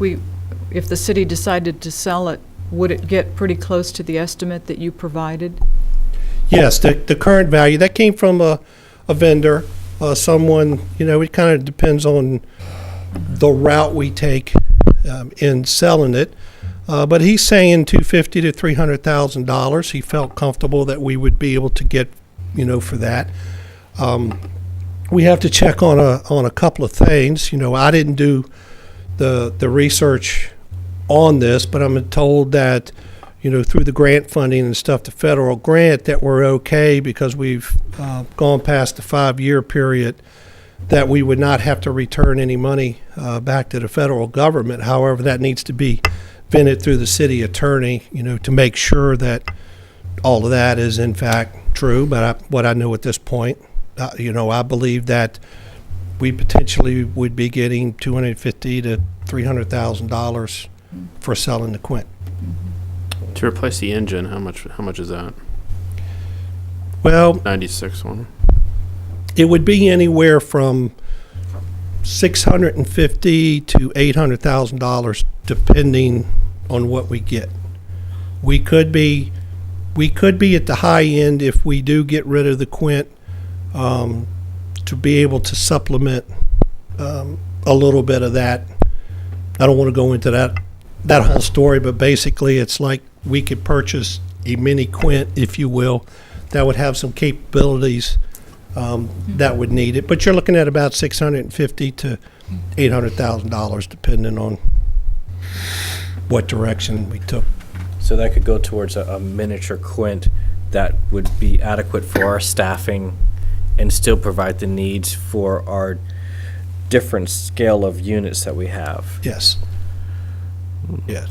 if the city decided to sell it, would it get pretty close to the estimate that you provided? Yes, the current value, that came from a vendor, someone, you know, it kind of depends on the route we take in selling it. But he's saying $250,000 to $300,000. He felt comfortable that we would be able to get, for that. We have to check on a couple of things. I didn't do the research on this, but I'm told that, through the grant funding and stuff, the federal grant, that we're okay because we've gone past the 5-year period, that we would not have to return any money back to the federal government. However, that needs to be vetted through the city attorney, to make sure that all of that is in fact true. But what I know at this point, I believe that we potentially would be getting $250,000 to $300,000 for selling the Quint. To replace the engine, how much is that? Well, 96 one. it would be anywhere from $650,000 to $800,000, depending on what we get. We could be at the high end if we do get rid of the Quint, to be able to supplement a little bit of that. I don't want to go into that whole story, but basically it's like we could purchase a mini Quint, if you will, that would have some capabilities that would need it. But you're looking at about $650,000 to $800,000, depending on what direction we took. So that could go towards a miniature Quint that would be adequate for our staffing and still provide the needs for our different scale of units that we have. Yes. Yes.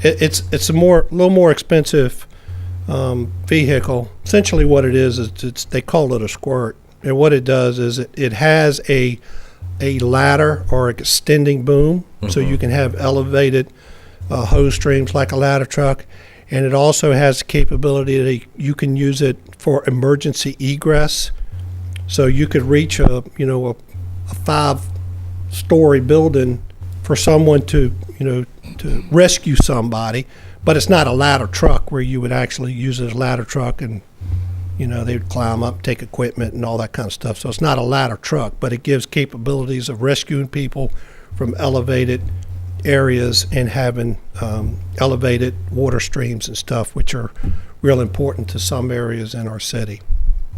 It's a little more expensive vehicle. Essentially what it is they call it a squirt. And what it does is it has a ladder or extending boom, so you can have elevated hose streams like a ladder truck. And it also has the capability that you can use it for emergency egress. So you could reach a 5-story building for someone to rescue somebody, but it's not a ladder truck where you would actually use it as a ladder truck and they would climb up, take equipment and all that kind of stuff. So it's not a ladder truck, but it gives capabilities of rescuing people from elevated areas and having elevated water streams and stuff, which are real important to some areas in our city.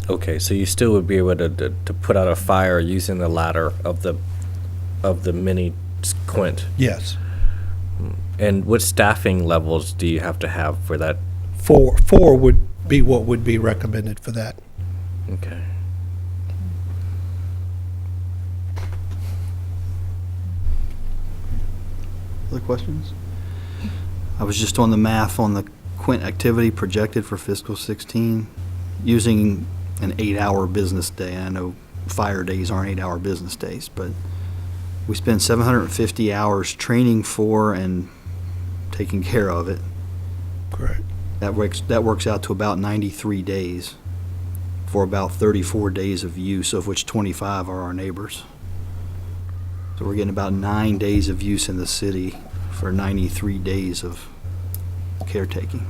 Okay, so you still would be able to put out a fire using the ladder of the mini Quint. Yes. And what staffing levels do you have to have for that? Four would be what would be recommended for that. Okay. Other questions? I was just on the math on the Quint activity projected for fiscal 16, using an 8-hour business day. I know fire days aren't 8-hour business days, but we spend 750 hours training for and taking care of it. Correct. That works out to about 93 days for about 34 days of use, of which 25 are our neighbors. So we're getting about 9 days of use in the city for 93 days of caretaking.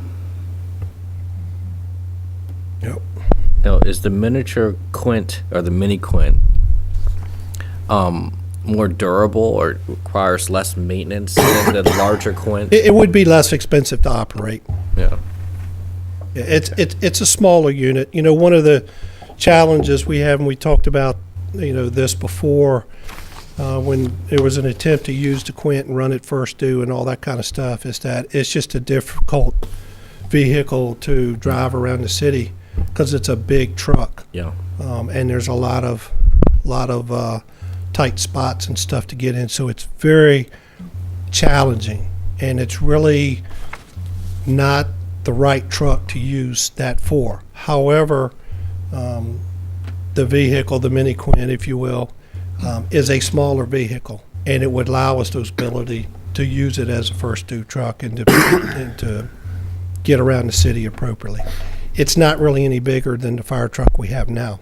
Yep. Now, is the miniature Quint or the mini Quint more durable or requires less maintenance than the larger Quint? It would be less expensive to operate. Yeah. It's a smaller unit. One of the challenges we have, and we talked about this before, when there was an attempt to use the Quint and run it first due and all that kind of stuff, is that it's just a difficult vehicle to drive around the city because it's a big truck. Yeah. And there's a lot of tight spots and stuff to get in, so it's very challenging, and it's really not the right truck to use that for. However, the vehicle, the mini Quint, if you will, is a smaller vehicle, and it would allow us the ability to use it as a first due truck and to get around the city appropriately. It's not really any bigger than the fire truck we have now.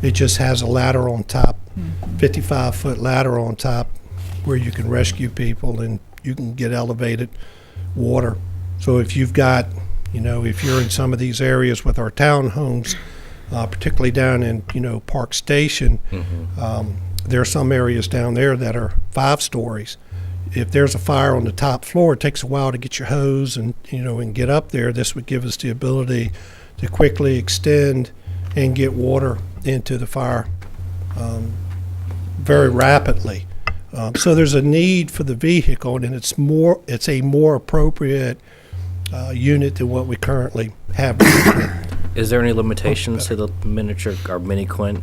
It just has a ladder on top, 55-foot ladder on top, where you can rescue people and you can get elevated water. So if you've got, if you're in some of these areas with our townhomes, particularly down in, Park Station, there are some areas down there that are 5 stories. if there's a fire on the top floor, it takes a while to get your hose and, and get up there. This would give us the ability to quickly extend and get water into the fire very rapidly. So there's a need for the vehicle, and it's a more appropriate unit than what we currently have. Is there any limitations to the miniature or mini Quint?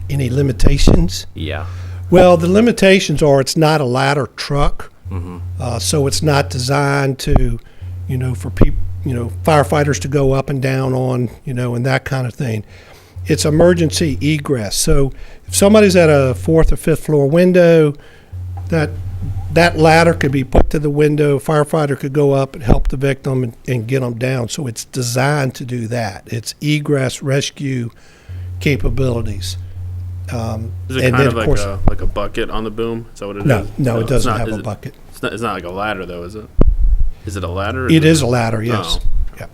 Any limitations? Yeah. Well, the limitations are it's not a ladder truck, Mm-hmm. so it's not designed to, for people, firefighters to go up and down on, and that kind of thing. It's emergency egress. So if somebody's at a 4th or 5th floor window, that ladder could be put to the window. Firefighter could go up and help the victim and get them down. So it's designed to do that. It's egress rescue capabilities. Is it and kind then, of like a bucket on the boom? Is that what it No, is? no, it doesn't it's not- have a is it- bucket. It's not like a ladder, though, is it? Is it a ladder? or It is a ladder, yes. Oh. Yeah.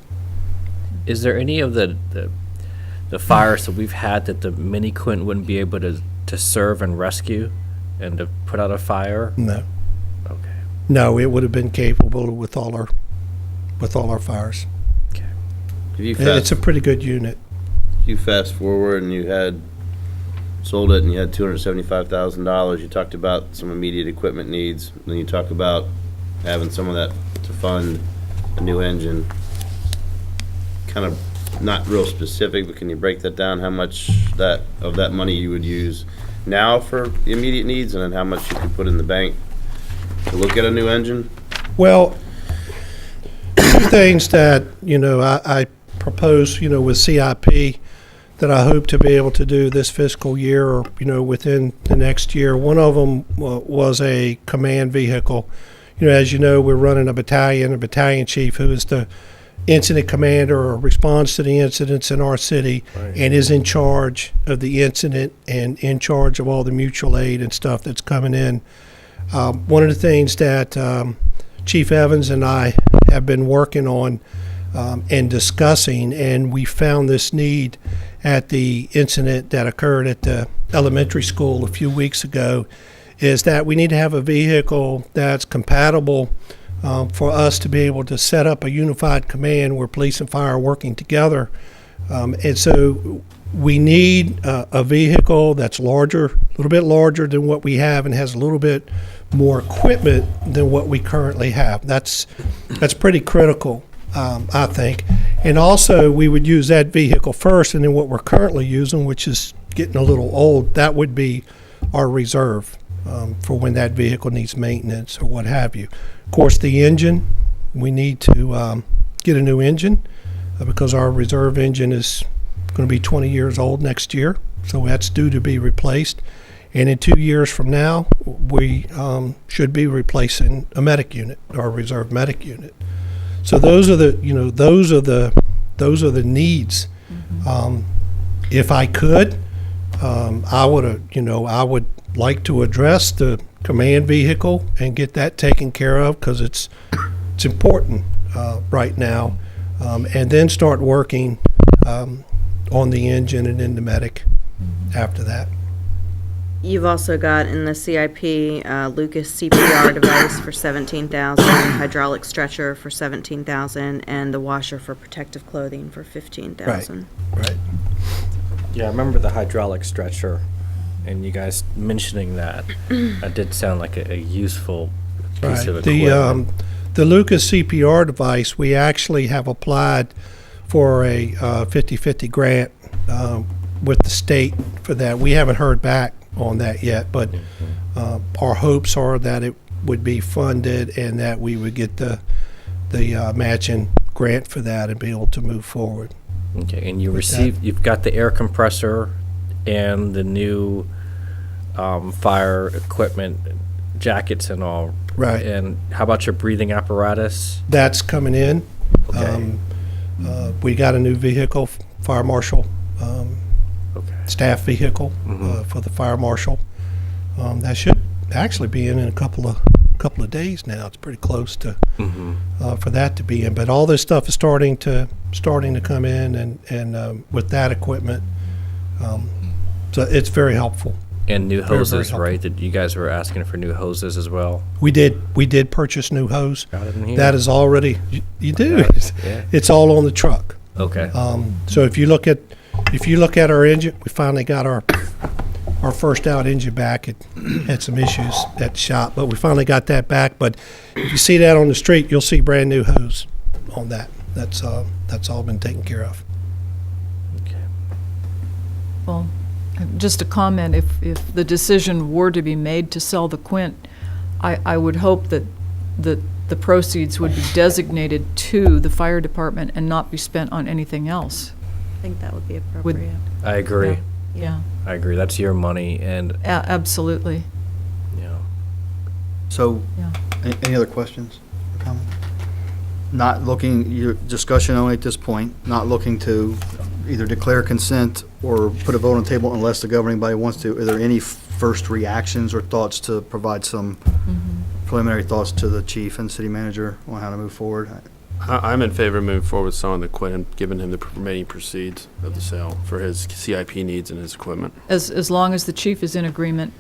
Is there any of the fires that we've had that the mini Quint wouldn't be able to serve and rescue and to put out a fire? No. Okay. No, it would have been capable with all our fires. If you It's fast, a pretty good unit. you fast forward and you had sold it and you had $275,000, you talked about some immediate equipment needs, then you talk about having some of that to fund a new engine. Kind of not real specific, but can you break that down, how much of that money you would use now for immediate needs, and then how much you could put in the bank to look at a new engine? Well, two things that, I propose, with CIP that I hope to be able to do this fiscal year or, within the next year. One of them was a command vehicle. As you know, we're running a battalion chief who is the incident commander or responds to the incidents in our city and is in charge of the incident and in charge of all the mutual aid and stuff that's coming in. One of the things that Chief Evans and I have been working on and discussing, and we found this need at the incident that occurred at the elementary school a few weeks ago, is that we need to have a vehicle that's compatible for us to be able to set up a unified command where police and fire are working together. And so we need a vehicle that's larger, a little bit larger than what we have, and has a little bit more equipment than what we currently have. That's pretty critical, I think. And also, we would use that vehicle first, and then what we're currently using, which is getting a little old, that would be our reserve for when that vehicle needs maintenance or what have you. Of course, the engine, we need to get a new engine because our reserve engine is going to be 20 years old next year, so that's due to be replaced. And in 2 years from now, we should be replacing a medic unit, our reserve medic unit. So those are the needs. If I could, I would like to address the command vehicle and get that taken care of because it's important right now, and then start working on the engine and then the medic after that. You've also got in the CIP, Lucas CPR device for $17,000, hydraulic stretcher for $17,000, and the washer for protective clothing for $15,000. Right. Yeah, I remember the hydraulic stretcher, and you guys mentioning that. That did sound like a useful piece of equipment. The Lucas CPR device, we actually have applied for a 50/50 grant with the state for that. We haven't heard back on that yet, but our hopes are that it would be funded and that we would get the matching grant for that and be able to move forward. Okay, and you've got the air compressor and the new fire equipment, jackets and all. Right. And how about your breathing apparatus? That's coming in. Okay. We got a new vehicle, fire marshal staff vehicle for the fire marshal. That should actually be in a couple of days now. It's pretty close to for that to be in. But all this stuff is starting to come in, and with that equipment, so it's very helpful. And new very hoses, helpful. right? That you guys were asking for new hoses as well. We did purchase new hose. Got it in here. That is already, you do. Got it, yeah. It's all on the truck. Okay. So if you look at our engine, we finally got our first out engine back. It had some issues at the shop, but we finally got that back. But if you see that on the street, you'll see brand new hose on that. That's all been taken care of. Well, just a comment, if the decision were to be made to sell the Quint, I would hope that the proceeds would be designated to the fire department and not be spent on anything else. I think that would be appropriate. I agree. Yeah, I agree. That's your money, and absolutely. So, Yeah. any other questions or comments? Not looking, your discussion only at this point, not looking to either declare consent or put a vote on the table unless the governing body wants to. Are there any first reactions or thoughts to provide some preliminary thoughts to the chief and city manager on how to move forward? I'm in favor of moving forward with selling the Quinn and giving him the remaining proceeds of the sale for his CIP needs and his equipment. As long as the chief is in agreement.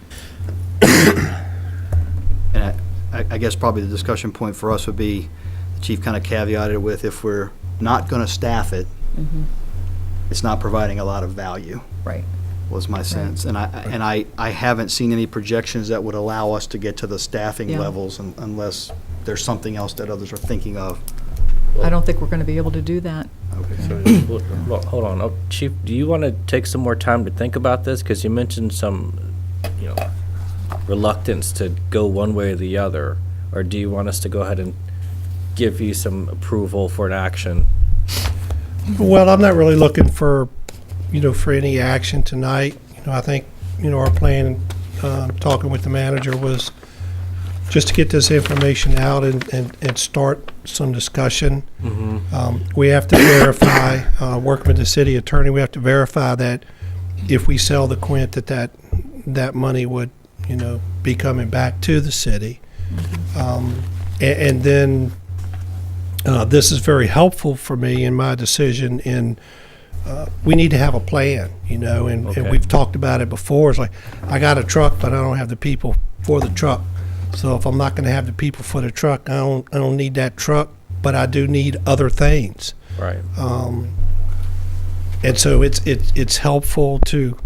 And I guess probably the discussion point for us would be, the chief kind of caveated it with, if we're not going to staff it, it's not providing a lot of value. Right. Was my sense. And I haven't seen any projections that would allow us to get to the staffing Yeah. levels unless there's something else that others are thinking of. I don't think we're going to be able to do that. Okay. Well, hold on. Oh, Chief, do you want to take some more time to think about this? Because you mentioned some, reluctance to go one way or the other. Or do you want us to go ahead and give you some approval for an action? Well, I'm not really looking for any action tonight. I think, our plan, talking with the manager, was just to get this information out and start some discussion. We have to verify, working with the city attorney, we have to verify that if we sell the Quint, that money would, be coming back to the city. And then this is very helpful for me in my decision we need to have a plan, and we've talked about it before. It's like, I got a truck, but I don't have the people for the truck. So if I'm not going to have the people for the truck, I don't need that truck, but I do need other things. Right. And so it's helpful to,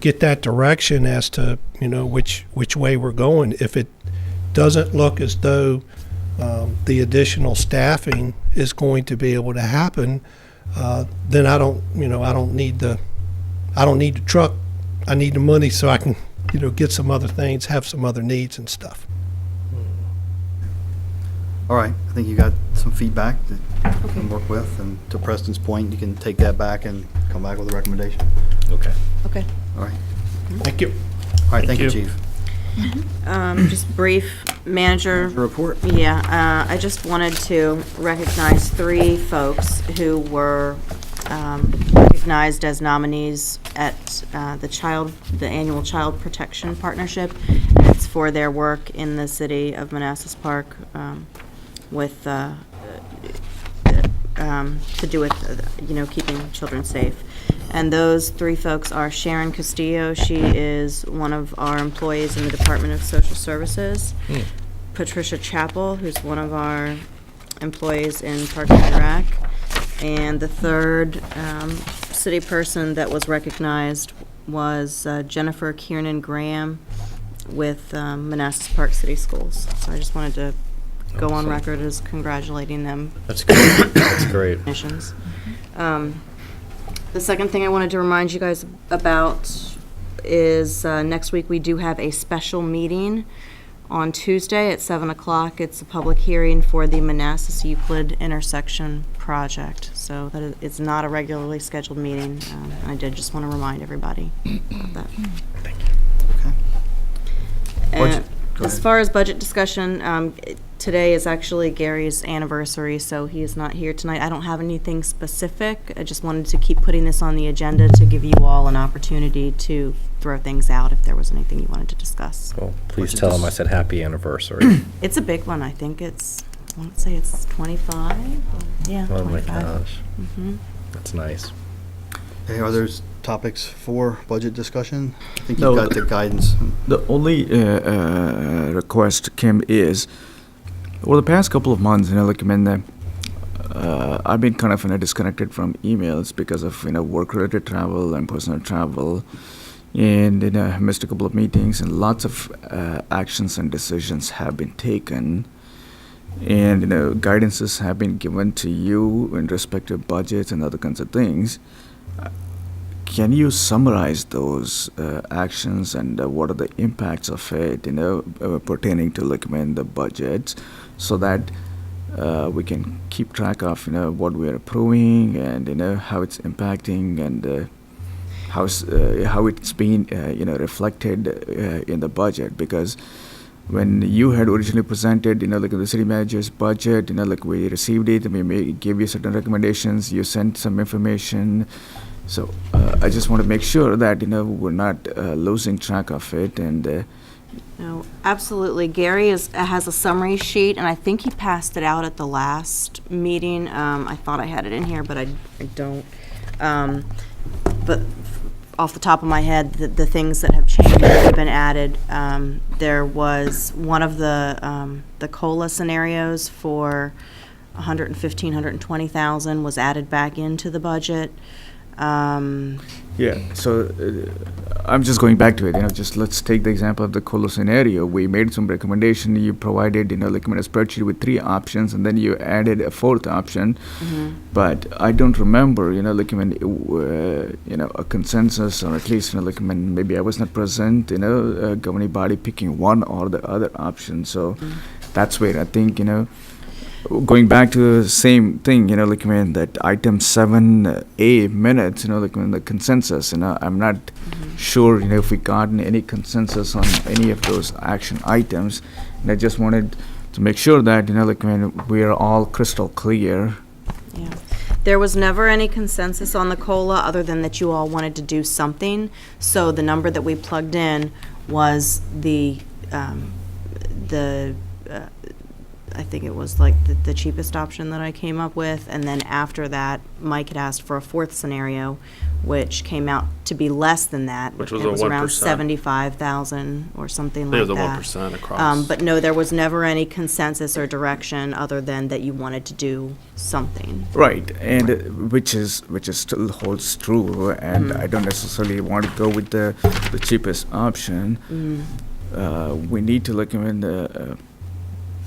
get that direction as to, which way we're going. If it doesn't look as though the additional staffing is going to be able to happen, then I don't need the truck. I need the money so I can, get some other things, have some other needs and stuff. All right, I think you got some feedback that you can work with, and to Preston's point, you can take that back and come back with a recommendation. Okay. Okay. All right. Thank you. All right, thank you, you. chief. Just brief, manager. Report. Yeah, I just wanted to recognize 3 folks who were recognized as nominees at the annual Child Protection Partnership. And it's for their work in the city of Manassas Park with to do with keeping children safe. And those 3 folks are Sharon Castillo. She is one of our employees in the Department of Social Services. Patricia Chappell, who's one of our employees in Park and Rec. And the third city person that was recognized was Jennifer Kiernan Graham with Manassas Park City Schools. So I just wanted to go on record as congratulating them. That's great. That's great. Missions. The second thing I wanted to remind you guys about is next week we do have a special meeting on Tuesday at 7 o'clock. It's a public hearing for the Manassas Euclid intersection project. So that it's not a regularly scheduled meeting. I did just want to remind everybody of that. Thank you. Okay. And Go as ahead. far as budget discussion, today is actually Gary's anniversary, so he is not here tonight. I don't have anything specific. I just wanted to keep putting this on the agenda to give you all an opportunity to throw things out if there was anything you wanted to discuss. Well, please tell him I said happy anniversary. It's a big one. I think it's, I want to say it's 25? Yeah, Oh my 25. gosh. Mhm. That's nice. Okay, are there topics for budget discussion? I think No, you've got the guidance. The only request, Kim, is over the past couple of months, like, I've been kind of disconnected from emails because of work-related travel and personal travel, and I missed a couple of meetings, and lots of actions and decisions have been taken, and guidances have been given to you in respect to budgets and other kinds of things. Can you summarize those actions and what are the impacts of it, pertaining to the budgets, so that we can keep track of what we are approving and how it's impacting and how it's been reflected in the budget? Because when you had originally presented the city manager's budget, we received it and we gave you certain recommendations, you sent some information. So I just want to make sure that we're not losing track of it. And No, absolutely. Gary has a summary sheet, and I think he passed it out at the last meeting. I thought I had it in here, but I don't. But off the top of my head, the things that have changed that have been added, there was one of the COLA scenarios for 115, 120,000 was added back into the budget. yeah, so I'm just going back to it. Just let's take the example of the COLA scenario. We made some recommendation. You provided, a spreadsheet with 3 options, and then you added a 4th option. But I don't remember, a consensus, or at least, maybe I was not present, a governing body picking one or the other option. So that's where I think, going back to the same thing, that item 7A minutes, the consensus, I'm not sure, if we gotten any consensus on any of those action items. And I just wanted to make sure that, we are all crystal clear. Yeah. There was never any consensus on the COLA other than that you all wanted to do something. So the number that we plugged in was I think it was like the cheapest option that I came up with. And then after that, Mike had asked for a 4th scenario, which came out to be less than that. Which was it a was around 1%. 75,000 or something I like think it that. was a 1% across. But no, there was never any consensus or direction other than that you wanted to do something. Right, and which is still holds true, and I don't necessarily want to go with the cheapest option. We need to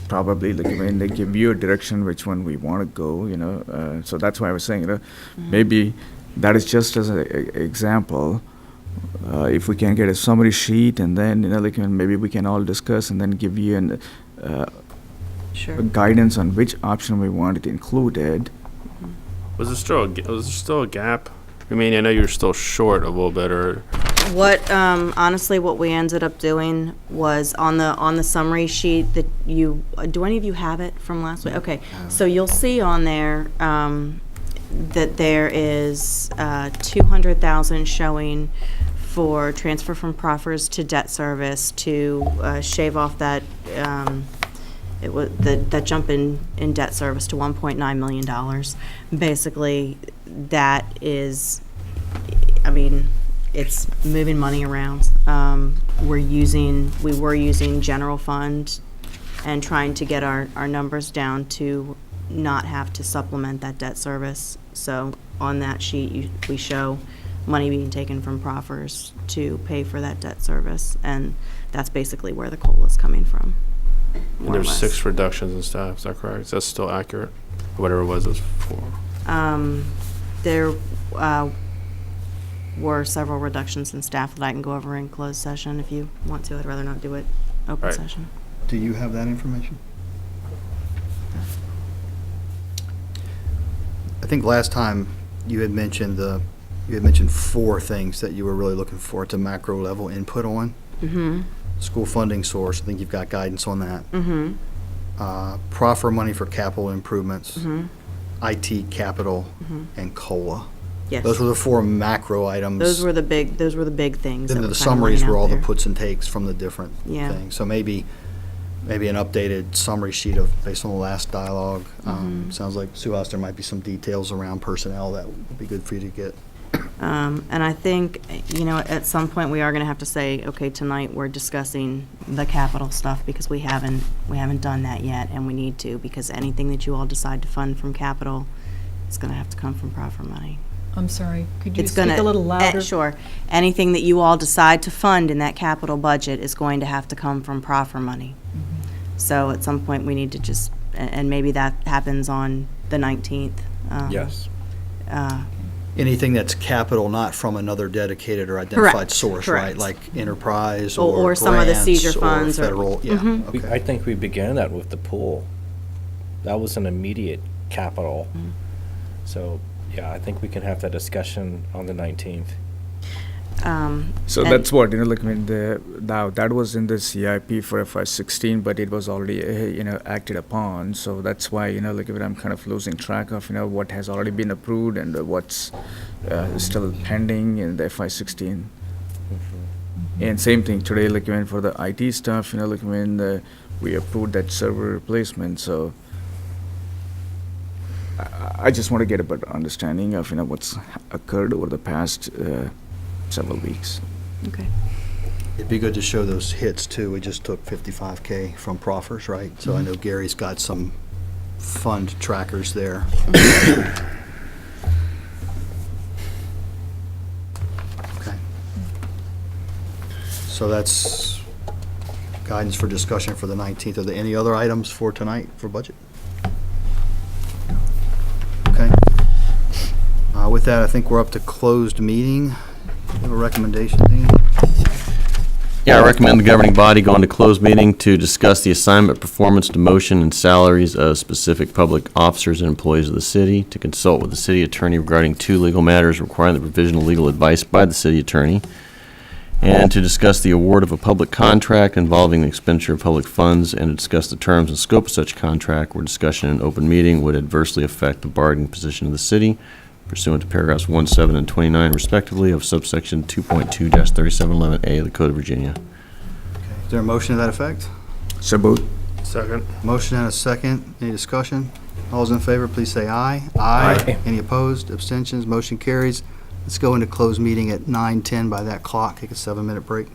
probably they give you a direction which one we want to go, so that's why I was saying, maybe that is just as an example. If we can get a summary sheet, and then maybe we can all discuss and then give you Sure. a guidance on which option we want it included. Was there still a gap? I mean, I know you're still short a little bit, or Honestly, what we ended up doing was on the summary sheet that do any of you have it from last week? Okay, so you'll see on there, that there is, 200,000 showing for transfer from proffers to debt service to, shave off that, it was that jump in debt service to $1.9 million. Basically, that is, I mean, it's moving money around. We were using general fund and trying to get our numbers down to not have to supplement that debt service. So on that sheet, we show money being taken from proffers to pay for that debt service, and that's basically where the COLA is coming from. and there's 6 reductions in staff. Is that correct? That's still accurate? Whatever it was 4. There were several reductions in staff that I can go over in closed session if you want to. I'd rather not do it open Right. session. Do you have that information? I think last time you had mentioned 4 things that you were really looking for at the macro level input on. Mm-hmm. School funding source, I think you've got guidance on that. Proffer money for capital improvements, IT capital, and COLA. Yes. Those were the 4 macro items. Those were the big things. Then that the were kinda summaries laying were out all the there. puts and takes from the different Yeah. things. So maybe an updated summary sheet based on the last dialogue. Sounds like, Sue House, there might be some details around personnel that would be good for you to get. And I think, at some point, we are gonna have to say, okay, tonight, we're discussing the capital stuff, because we haven't done that yet, and we need to, because anything that you all decide to fund from capital is gonna have to come from proffer money. I'm sorry, could you It's speak gonna a little louder? Sure. Anything that you all decide to fund in that capital budget is going to have to come from proffer money. So at some point, we need to just, and maybe that happens on the 19th. Yes. Anything that's capital, not from another dedicated or identified Correct, source, right? correct. Like enterprise Or or some of the grants seizure or funds or- federal, yeah, Mhm. okay. I think we began that with the pool. That was an immediate capital. So, yeah, I think we can have that discussion on the 19th. So And- that's what, like, now that was in the CIP for FY16, but it was already, acted upon. So that's why, like, I'm kind of losing track of, what has already been approved and what's still pending in the FY16. And same thing today, like, for the IT stuff, like, we approved that server replacement, so I just want to get a better understanding of, what's occurred over the past several weeks. Okay. It'd be good to show those hits, too. We just took 55K from proffers, right? So I know Gary's got some fund trackers there. Okay. So that's guidance for discussion for the 19th. Are there any other items for tonight for budget? Okay. With that, I think we're up to closed meeting. Have a recommendation, Dean? Yeah, I recommend the governing body go into closed meeting to discuss the assignment, performance, demotion, and salaries of specific public officers and employees of the city, to consult with the city attorney regarding 2 legal matters requiring the provision of legal advice by the city attorney, and to discuss the award of a public contract involving the expenditure of public funds, and to discuss the terms and scope of such contract where discussion in open meeting would adversely affect the bargaining position of the city, pursuant to paragraphs 17 and 29 respectively of subsection 2.2-3711A of the Code of Virginia. Is there a motion to that effect? So both. Second. Motion and a second. Any discussion? All those in favor, please say aye. Aye. Any opposed? Abstentions? Motion carries. Let's go into closed meeting at 9:10 by that clock. Take a 7-minute break.